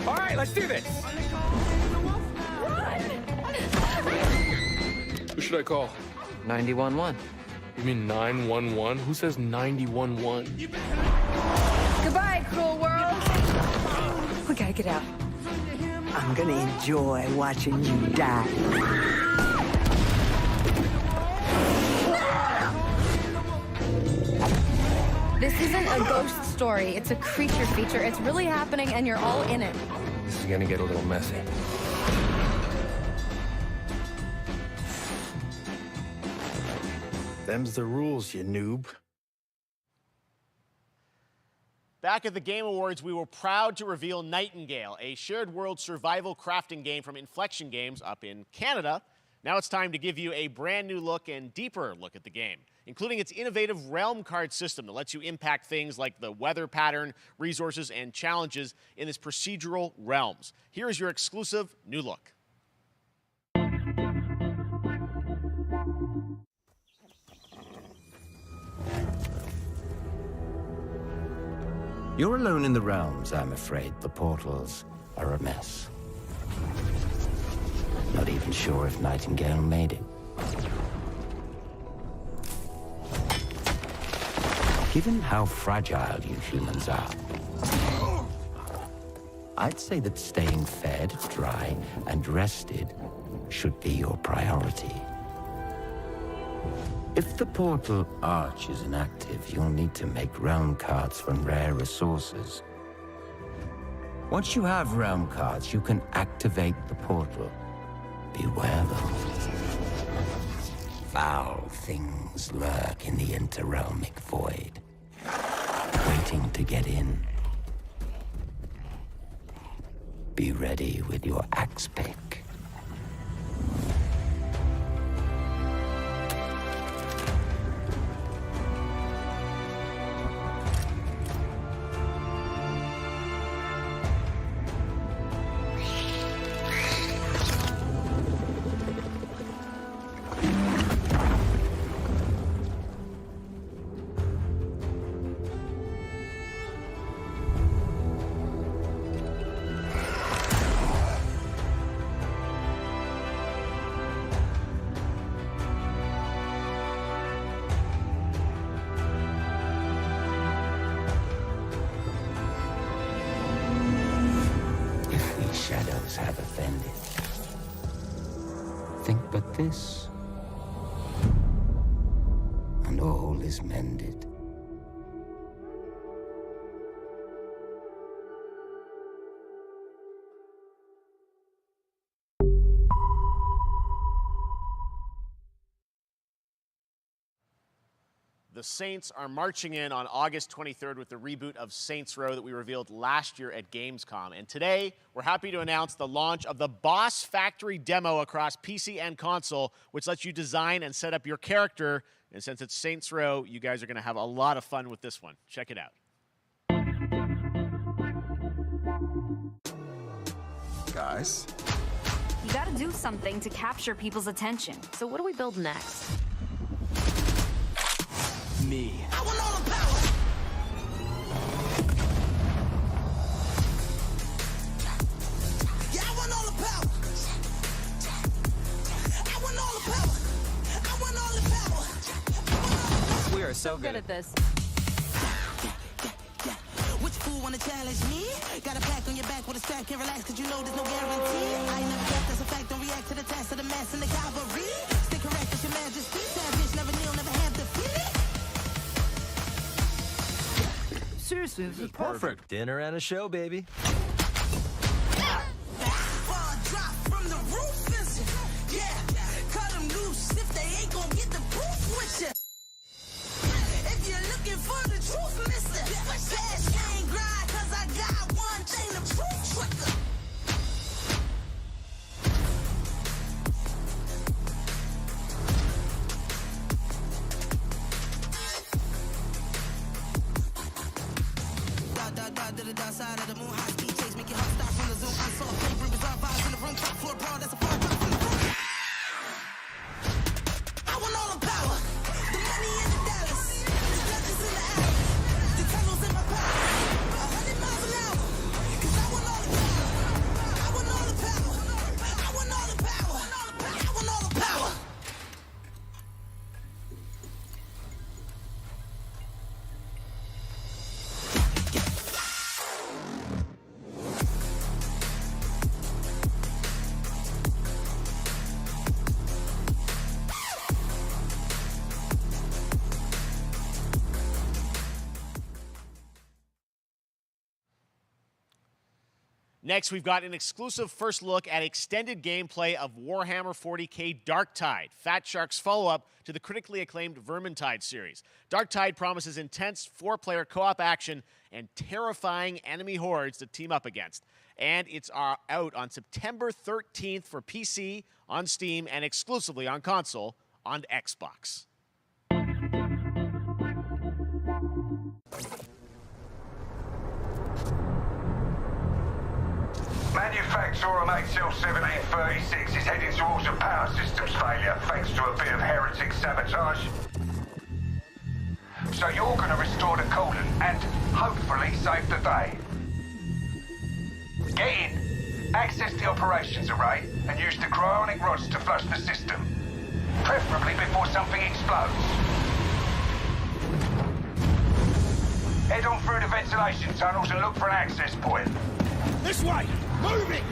All right, let's do this. Who should I call? 911. You mean 911? Who says 911? Goodbye, cruel world. We gotta get out. I'm gonna enjoy watching you die. This isn't a ghost story. It's a creature feature. It's really happening, and you're all in it. This is gonna get a little messy. Them's the rules, you noob. Back at the Game Awards, we were proud to reveal Nightingale, a shared world survival crafting game from Inflection Games up in Canada. Now it's time to give you a brand new look and deeper look at the game, including its innovative realm card system that lets you impact things like the weather pattern, resources, and challenges in its procedural realms. Here is your exclusive new look. You're alone in the realms, I'm afraid. The portals are a mess. Not even sure if Nightingale made it. Given how fragile you humans are, I'd say that staying fed, dry, and rested should be your priority. If the portal arch is inactive, you'll need to make realm cards from rare resources. Once you have realm cards, you can activate the portal. Beware, though. Foul things lurk in the interrealmic void, waiting to get in. Be ready with your axe pick. Shadows have offended. Think but this, and all is mended. The Saints are marching in on August 23rd with the reboot of Saints Row that we revealed last year at Gamescom. And today, we're happy to announce the launch of the Boss Factory demo across PC and console, which lets you design and set up your character. And since it's Saints Row, you guys are going to have a lot of fun with this one. Check it out. Guys? You gotta do something to capture people's attention. So what do we build next? Me. I want all the power. Yeah, I want all the power. I want all the power. I want all the power. We are so good at this. Which fool wanna challenge me? Got a pack on your back with a stack, can't relax cause you know there's no guarantee. I ain't never guessed that's a fact, don't react to the task of the mass and the cavalry. Stay correct as your majesty, savage, never kneel, never have defeat. Seriously, this is perfect. Dinner and a show, baby. Drop from the roof, listen. Yeah, cut them loose if they ain't gonna get the proof with you. If you're looking for the truth, listen. Cash ain't grind, cause I got one thing to prove quicker. To the dark side of the moon, high speed chase Next, we've got an exclusive first look at extended gameplay of Warhammer 40k Darktide, Fat Shark's follow-up to the critically acclaimed Vermintide series. Darktide promises intense 4-player co-op action and terrifying enemy hordes to team up against. And it's out on September 13th for PC, on Steam, and exclusively on console on Xbox. Manufacturer MHL1736 is heading towards a power systems failure thanks to a bit of heretic sabotage. So you're going to restore the coolant and hopefully save the day. Get in, access the operations array, and use the cryonic rods to flush the system. Preferably before something explodes. Head on through the ventilation tunnels and look for an access point. This way! Move it!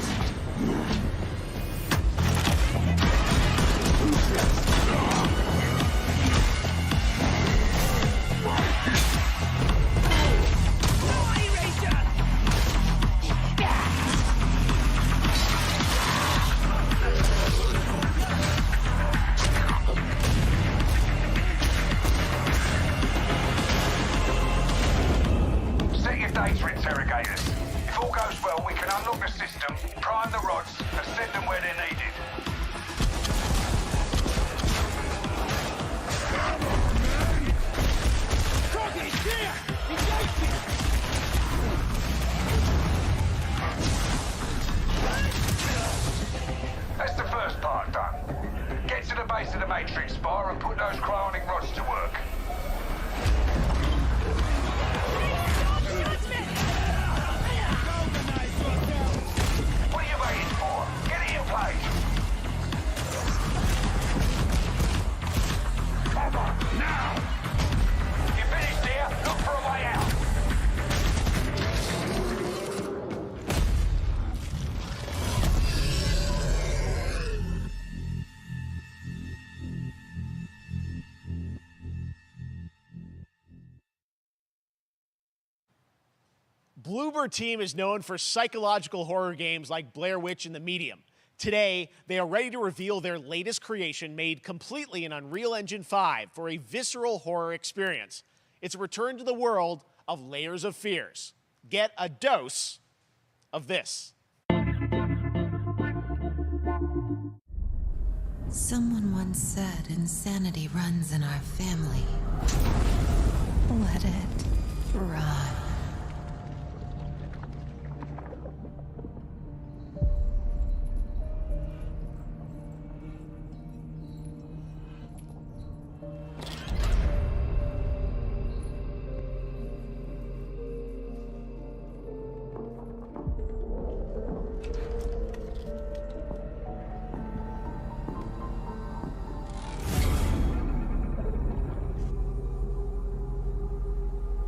Set your data interrogators. If all goes well, we can unlock the system, prime the rods, and send them where they're needed. That's the first part done. Get to the base of the Matrix bar and put those cryonic rods to work. What are you waiting for? Get it in place! Now! You finished here? Look for a way out! Bloober Team is known for psychological horror games like Blair Witch and The Medium. Today, they are ready to reveal their latest creation made completely in Unreal Engine 5 for a visceral horror experience. It's a return to the world of Layers of Fears. Get a dose of this. Someone once said insanity runs in our family. Let it run.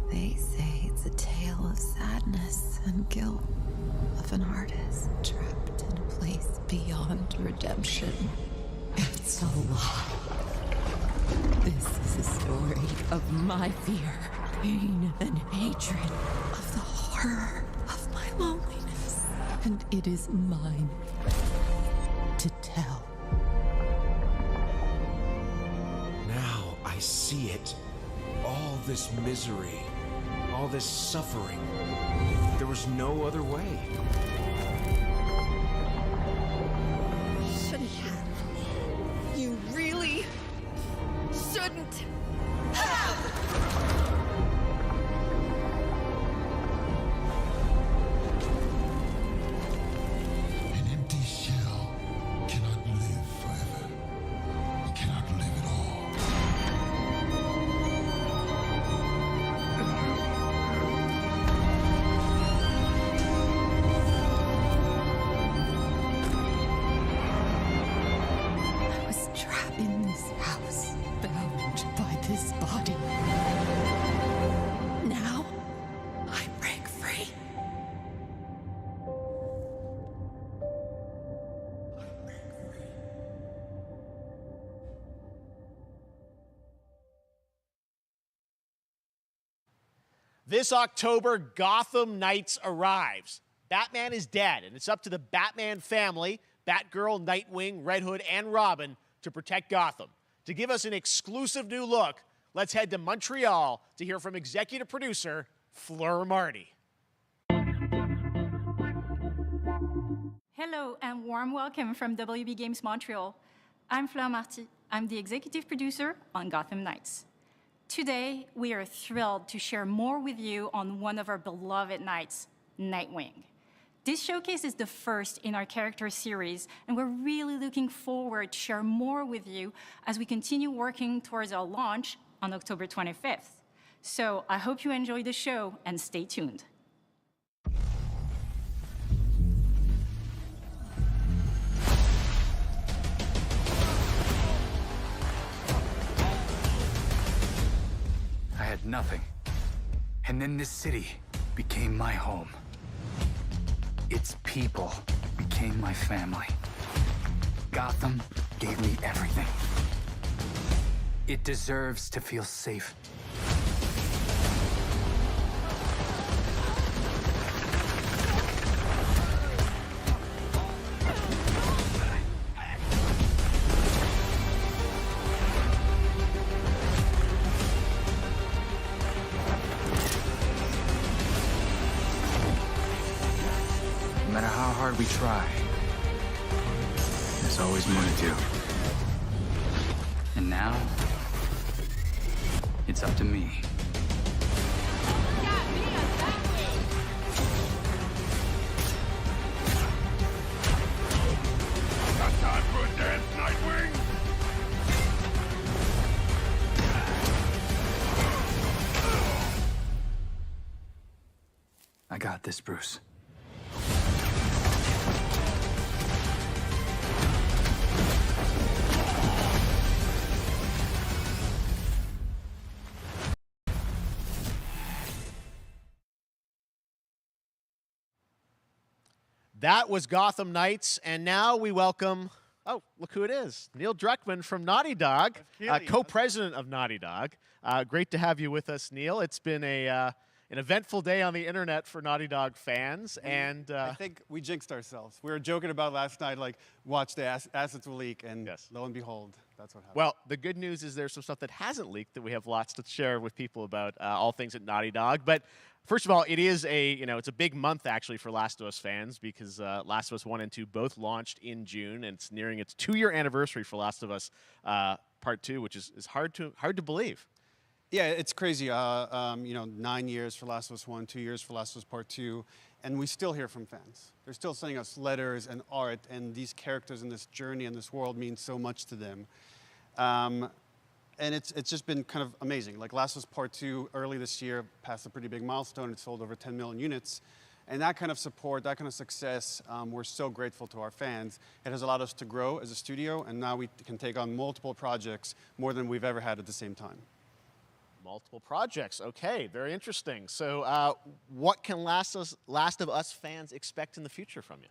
They say it's a tale of sadness and guilt of an artist trapped in a place beyond redemption. It's a lie. This is a story of my fear, pain, and hatred, of the horror of my loneliness. And it is mine to tell. Now I see it. All this misery, all this suffering. There was no other way. Shouldn't have. You really shouldn't have. An empty shell cannot live forever. It cannot live at all. I was trapped in this house, bound by this body. Now, I break free. This October, Gotham Knights arrives. Batman is dead, and it's up to the Batman family, Batgirl, Nightwing, Red Hood, and Robin to protect Gotham. To give us an exclusive new look, let's head to Montreal to hear from executive producer Fleur Marty. Hello and warm welcome from WB Games Montreal. I'm Fleur Marty. I'm the executive producer on Gotham Knights. Today, we are thrilled to share more with you on one of our beloved knights, Nightwing. This showcase is the first in our character series, and we're really looking forward to share more with you as we continue working towards our launch on October 25th. So I hope you enjoy the show and stay tuned. I had nothing. And then this city became my home. Its people became my family. Gotham gave me everything. It deserves to feel safe. No matter how hard we try, there's always more to do. And now, it's up to me. Got time for a dance, Nightwing? I got this, Bruce. That was Gotham Knights, and now we welcome, oh, look who it is, Neil Druckmann from Naughty Dog, co-president of Naughty Dog. Great to have you with us, Neil. It's been an eventful day on the internet for Naughty Dog fans, and I think we jinxed ourselves. We were joking about last night, like, watch the assets will leak, and lo and behold, that's what happened. well, the good news is there's some stuff that hasn't leaked that we have lots to share with people about all things at Naughty Dog. But first of all, it is it's a big month actually for Last of Us fans because Last of Us 1 and 2 both launched in June, and it's nearing its 2-year anniversary for Last of Us Part 2, which is hard to believe. Yeah, it's crazy. 9 years for Last of Us 1, 2 years for Last of Us Part 2, and we still hear from fans. They're still sending us letters and art, and these characters in this journey and this world mean so much to them. And it's just been kind of amazing. Like Last of Us Part 2 early this year passed a pretty big milestone. It sold over 10 million units. And that kind of support, that kind of success, we're so grateful to our fans. It has allowed us to grow as a studio, and now we can take on multiple projects, more than we've ever had at the same time. Multiple projects. Okay, very interesting. So what can Last of Us fans expect in the future from you?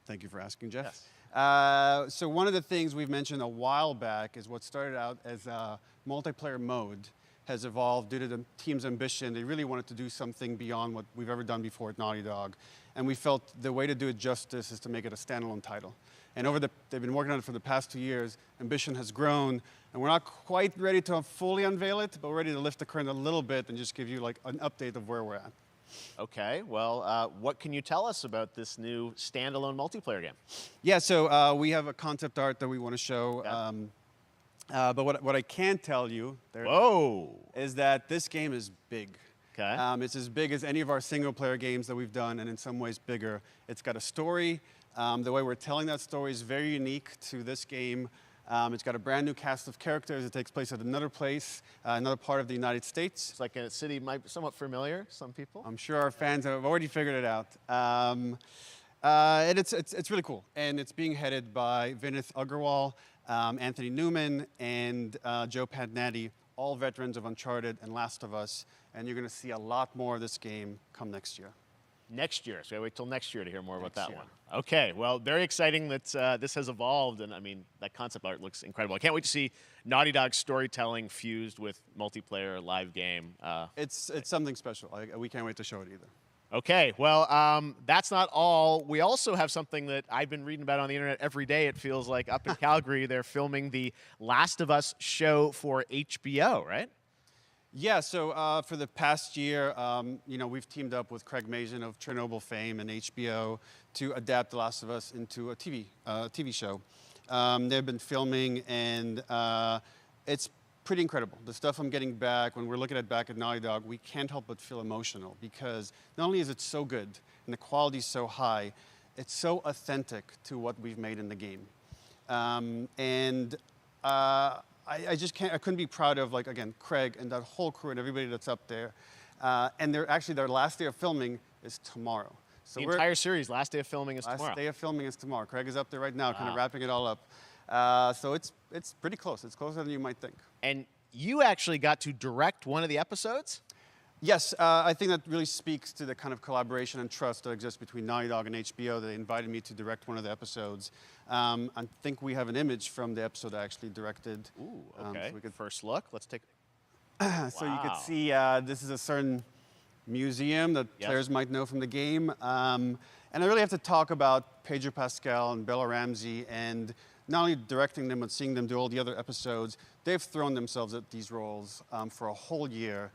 Thank you for asking, Jeff. Yes. So one of the things we've mentioned a while back is what started out as a multiplayer mode has evolved due to the team's ambition. They really wanted to do something beyond what we've ever done before at Naughty Dog. And we felt the way to do it justice is to make it a standalone title. And they've been working on it for the past 2 years. Ambition has grown, and we're not quite ready to fully unveil it, but we're ready to lift the curtain a little bit and just give you like an update of where we're at. Okay, well, what can you tell us about this new standalone multiplayer game? Yeah, so we have a concept art that we want to show. Yeah. But what I can tell you is that this game is big. Okay. It's as big as any of our single-player games that we've done, and in some ways bigger. It's got a story. The way we're telling that story is very unique to this game. It's got a brand new cast of characters. It takes place at another place, another part of the United States. It's like a city might be somewhat familiar, some people. I'm sure our fans have already figured it out. And it's really cool. And it's being headed by Vinith Agarwal, Anthony Newman, and Joe Pantnati, all veterans of Uncharted and Last of Us. And you're going to see a lot more of this game come next year. Next year, so we wait till next year to hear more about that one. Okay, well, very exciting that this has evolved, and I mean, that concept art looks incredible. I can't wait to see Naughty Dog's storytelling fused with multiplayer live game. It's something special. We can't wait to show it either. Okay, well, that's not all. We also have something that I've been reading about on the internet every day, it feels like. Up in Calgary, they're filming the Last of Us show for HBO, right? Yeah, so for the past year, you know, we've teamed up with Craig Mazin of Chernobyl fame and HBO to adapt The Last of Us into a TV show. They've been filming, and it's pretty incredible. The stuff I'm getting back, when we're looking at back at Naughty Dog, we can't help but feel emotional because not only is it so good and the quality is so high, it's so authentic to what we've made in the game. I just can't, I couldn't be proud of, like, again, Craig and that whole crew and everybody that's up there. And their last day of filming is tomorrow. So the entire series, last day of filming is tomorrow. Last day of filming is tomorrow. Craig is up there right now, kind of Wow. wrapping it all up. So it's pretty close. It's closer than you might think. And you actually got to direct one of the episodes? Yes, I think that really speaks to the kind of collaboration and trust that exists between Naughty Dog and HBO. They invited me to direct one of the episodes. I think we have an image from the episode I actually directed. Ooh, okay. So we could first look. Let's take. So you could see this is a certain museum that players might know from the game. And I really have to talk about Pedro Pascal and Bella Ramsey, and not only directing them, but seeing them do all the other episodes. They've thrown themselves at these roles for a whole year.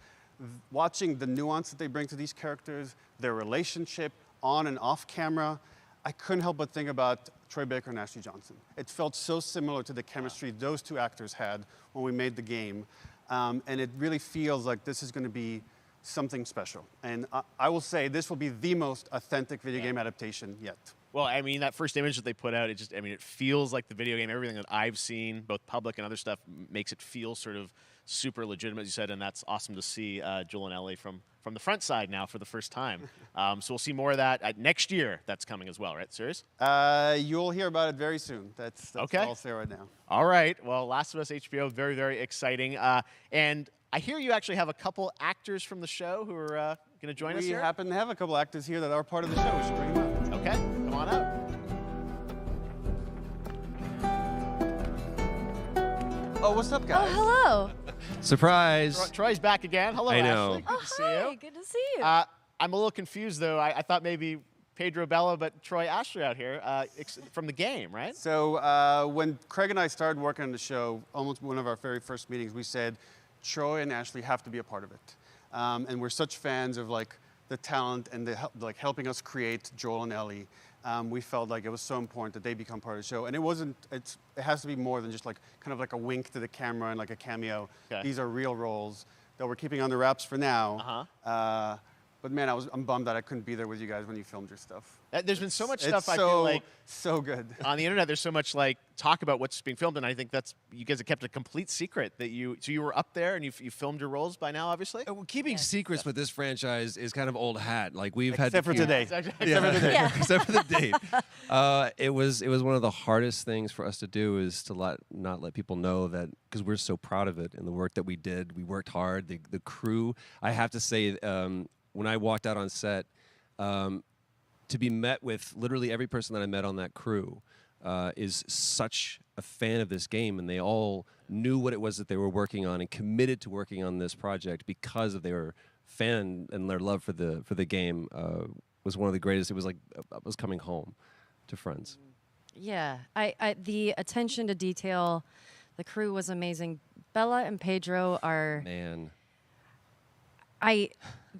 Watching the nuance that they bring to these characters, their relationship on and off camera, I couldn't help but think about Troy Baker and Ashley Johnson. It felt so similar to the chemistry those two actors had when we made the game. And it really feels like this is going to be something special. And I will say this will be the most authentic video game adaptation yet. Well, I mean, that first image that they put out, it feels like the video game. Everything that I've seen, both public and other stuff, makes it feel sort of super legitimate, as you said, and that's awesome to see Joel and Ellie from the front side now for the first time. So we'll see more of that next year. That's coming as well, right? Serious? You'll hear about it very soon. That's okay. all I'll say right now. All right. Well, Last of Us HBO, very, very exciting. And I hear you actually have a couple actors from the show who are going to join us here. We happen to have a couple actors here that are part of the show. We should bring them up. Okay, come on up. Oh, what's up, guys? Oh, hello. Surprise. Troy's back again. Hello, I know. Ashley. Good Oh, to see hi. you. Good to see you. I'm a little confused, though. I thought maybe Pedro Bella, but Troy Ashley out here from the game, right? So when Craig and I started working on the show, almost one of our very first meetings, we said, Troy and Ashley have to be a part of it. And we're such fans of like the talent and the helping us create Joel and Ellie. We felt like it was so important that they become part of the show. And it has to be more than just like kind of like a wink to the camera and like a cameo. Okay. These are real roles that we're keeping under wraps for now. But man, I'm bummed that I couldn't be there with you guys when you filmed your stuff. There's been so much It's stuff I feel like so good on the internet. There's so much like talk about what's being filmed, and I think that's you guys have kept a complete secret that you were up there and you filmed your roles by now, obviously. Well, keeping secrets with this franchise is kind of old hat. Like we've had Except for today. Except for today. Yeah. Except for the date. It was one of the hardest things for us to do is to not let people know that, because we're so proud of it and the work that we did. We worked hard. The crew. I have to say, when I walked out on set, to be met with literally every person that I met on that crew is such a fan of this game, and they all knew what it was that they were working on and committed to working on this project because of their fan and their love for the game was one of the greatest. It was like I was coming home to friends. Yeah, the attention to detail, the crew was amazing. Bella and Pedro are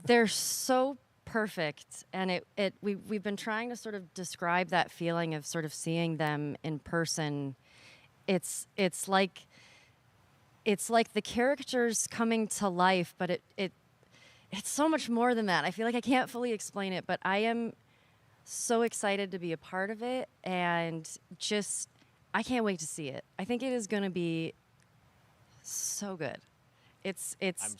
they're so perfect, and we've been trying to sort of describe that feeling of sort of seeing them in person. It's like the characters coming to life, but it's so much more than that. I feel like I can't fully explain it, but I am so excited to be a part of it, and just I can't wait to see it. I think it is going to be so good.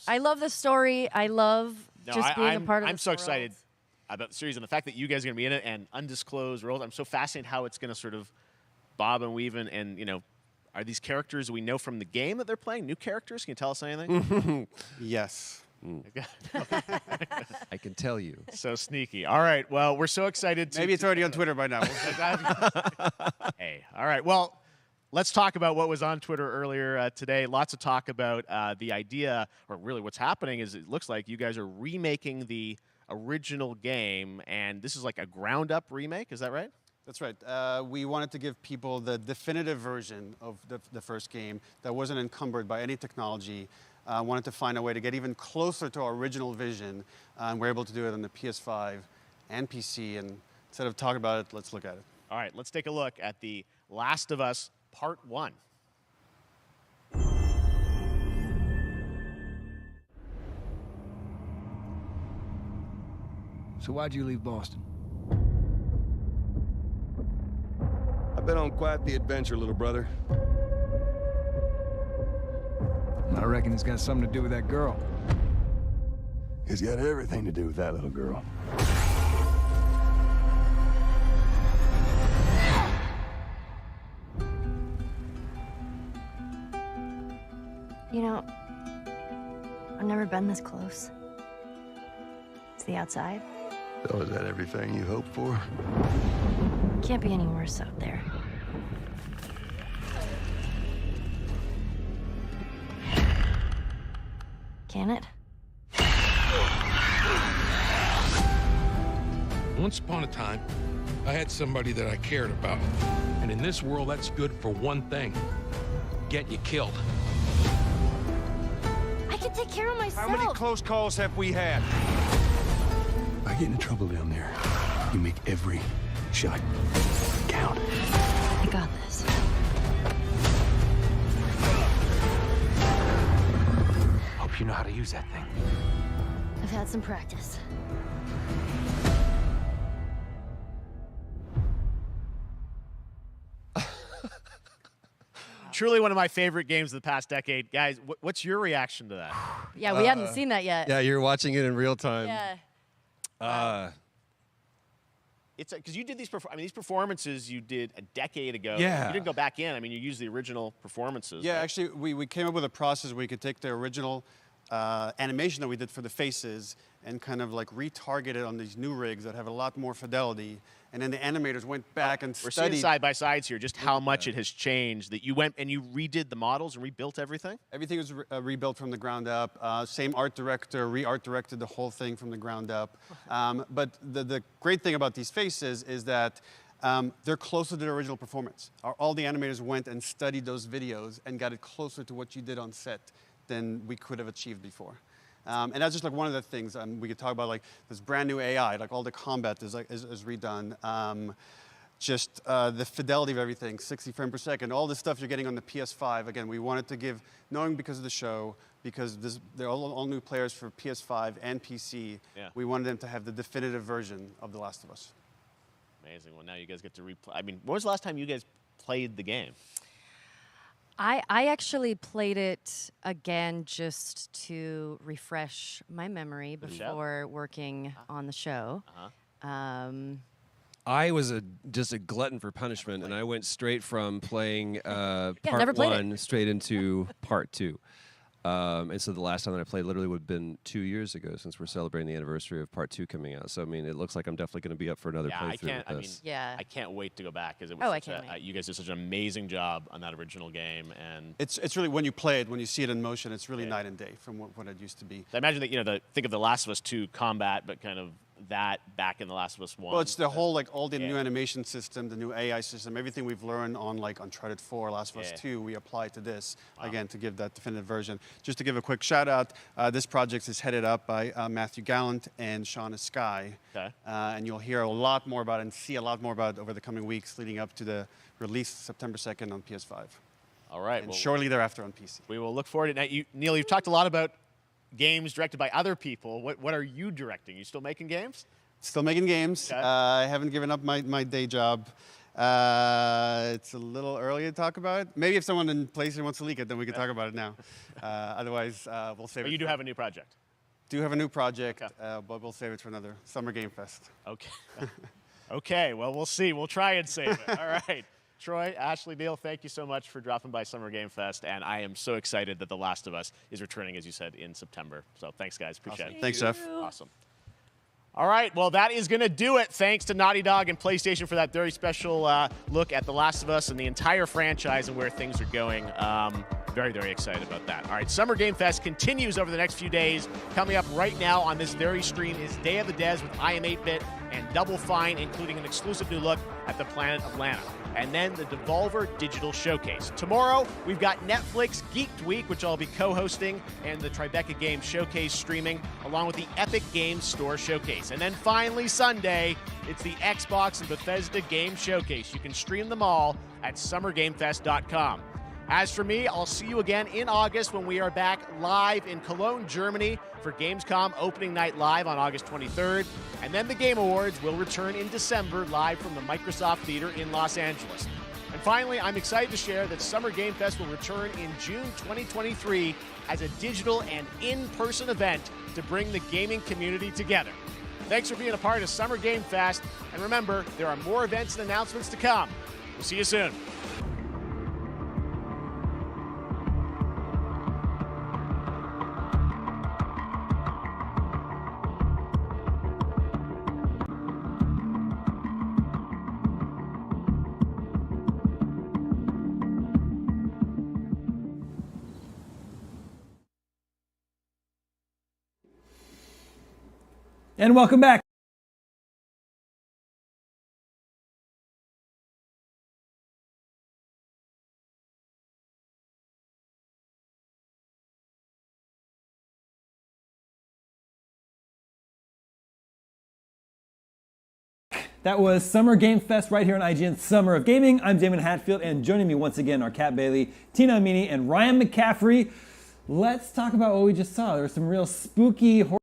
I love the story. I love just being a part of it. I'm so excited about the series and the fact that you guys are going to be in it and undisclosed roles. I'm so fascinated how it's going to sort of bob and weave and are these characters we know from the game that they're playing? New characters? Can you tell us anything? Yes. I can tell you. So sneaky. All right. Well, we're so excited. Maybe it's already on Twitter by now. Hey. All right. Well, let's talk about what was on Twitter earlier today. Lots of talk about the idea, or really what's happening is it looks like you guys are remaking the original game, and this is like a ground-up remake. Is that right? That's right. We wanted to give people the definitive version of the first game that wasn't encumbered by any technology. Wanted to find a way to get even closer to our original vision, and we're able to do it on the PS5 and PC. And instead of talking about it, let's look at it. All right, let's take a look at The Last of Us Part 1. So why'd you leave Boston? I've been on quite the adventure, little brother. I reckon it's got something to do with that girl. It's got everything to do with that little girl. You know, I've never been this close. It's the outside. So is that everything you hoped for? Can't be any worse out there. Can it? Once upon a time, I had somebody that I cared about. And in this world, that's good for one thing. Get you killed. I can take care of myself. How many close calls have we had? If I get into trouble down there, you make every shot count. I got this. Hope you know how to use that thing. I've had some practice. Truly one of my favorite games of the past decade. Guys, what's your reaction to that? Yeah, we hadn't seen that yet. Yeah, you're watching it in real time. Yeah. It's because you did these. These performances you did a decade ago. Yeah. You didn't go back in. I mean, you used the original performances. Yeah, right? actually, we came up with a process where we could take the original animation that we did for the faces and kind of like retarget it on these new rigs that have a lot more fidelity. And then the animators went back and We're studied. seeing side by sides here, just how much it has changed. That you went and you redid the models and rebuilt everything. Everything was rebuilt from the ground up. Same art director, re-art directed the whole thing from the ground up. But the great thing about these faces is that they're closer to the original performance. All the animators went and studied those videos and got it closer to what you did on set than we could have achieved before. And that's just like one of the things we could talk about, like this brand new AI, like all the combat is redone. Just the fidelity of everything, 60 frames per second, all the stuff you're getting on the PS5. Again, we wanted to give, knowing because of the show, because they're all new players for PS5 and PC, we wanted them to have the definitive version of The Last of Us. Amazing. Well, now you guys get to replay. I mean, when was the last time you guys played the game? I actually played it again just to refresh my memory before working on the show. I was just a glutton for punishment, and I went straight from playing never part played one straight into part two. And so the last time that I played literally would have been 2 years ago, since we're celebrating the anniversary of part two coming out. So I mean, it looks like I'm definitely going to be up for another playthrough with this. I can't wait to go back because it was I can't wait. You guys did such an amazing job on that original game, and It's really, when you play it, when you see it in motion, it's really night and day from what it used to be. I imagine that think of The Last of Us 2 combat, but kind of that back in The Last of Us 1. Well, it's the whole, like, all the new animation system, the new AI system, everything we've learned on, like, Uncharted 4, Last of Us 2, we apply to this, again, to give that definitive version. Just to give a quick shout-out, this project is headed up by Matthew Gallant and Shauna Skye. Okay. And you'll hear a lot more about it and see a lot more about it over the coming weeks leading up to the release September 2nd on PS5. All right. And shortly thereafter on PC. We will look forward to it. Now, Neil, you've talked a lot about games directed by other people. What are you directing? You still making games? Still making games. Okay. I haven't given up my day job. It's a little early to talk about it. Maybe if someone in PlayStation wants to leak it, then we can talk about it now. Otherwise, we'll save it. But you do have a new project. Do have a new project, but we'll save it for another Summer Game Fest. Okay. Okay, well, we'll see. We'll try and save it. All right. Troy, Ashley, Neil, thank you so much for dropping by Summer Game Fest, and I am so excited that The Last of Us is returning, as you said, in September. So thanks, guys. Appreciate it. Thanks, Jeff. Awesome. All right, well, that is going to do it. Thanks to Naughty Dog and PlayStation for that very special look at The Last of Us and the entire franchise and where things are going. Very, very excited about that. All right, Summer Game Fest continues over the next few days. Coming up right now on this very stream is Day of the Des with I Am 8-Bit and Double Fine, including an exclusive new look at the planet of Lana. And then the Devolver Digital Showcase. Tomorrow, we've got Netflix Geeked Week, which I'll be co-hosting, and the Tribeca Games Showcase streaming, along with the Epic Games Store Showcase. And then finally, Sunday, it's the Xbox and Bethesda Game Showcase. You can stream them all at summergamefest.com. As for me, I'll see you again in August when we are back live in Cologne, Germany for Gamescom Opening Night Live on August 23rd. And then the Game Awards will return in December live from the Microsoft Theater in Los Angeles. And finally, I'm excited to share that Summer Game Fest will return in June 2023 as a digital and in-person event to bring the gaming community together. Thanks for being a part of Summer Game Fest. And remember, there are more events and announcements to come. We'll see you soon. And welcome back. That was Summer Game Fest right here on IGN Summer of Gaming. I'm Damon Hatfield, and joining me once again are Kat Bailey, Tina Amini, and Ryan McCaffrey. Let's talk about what we just saw. There were some real spooky horror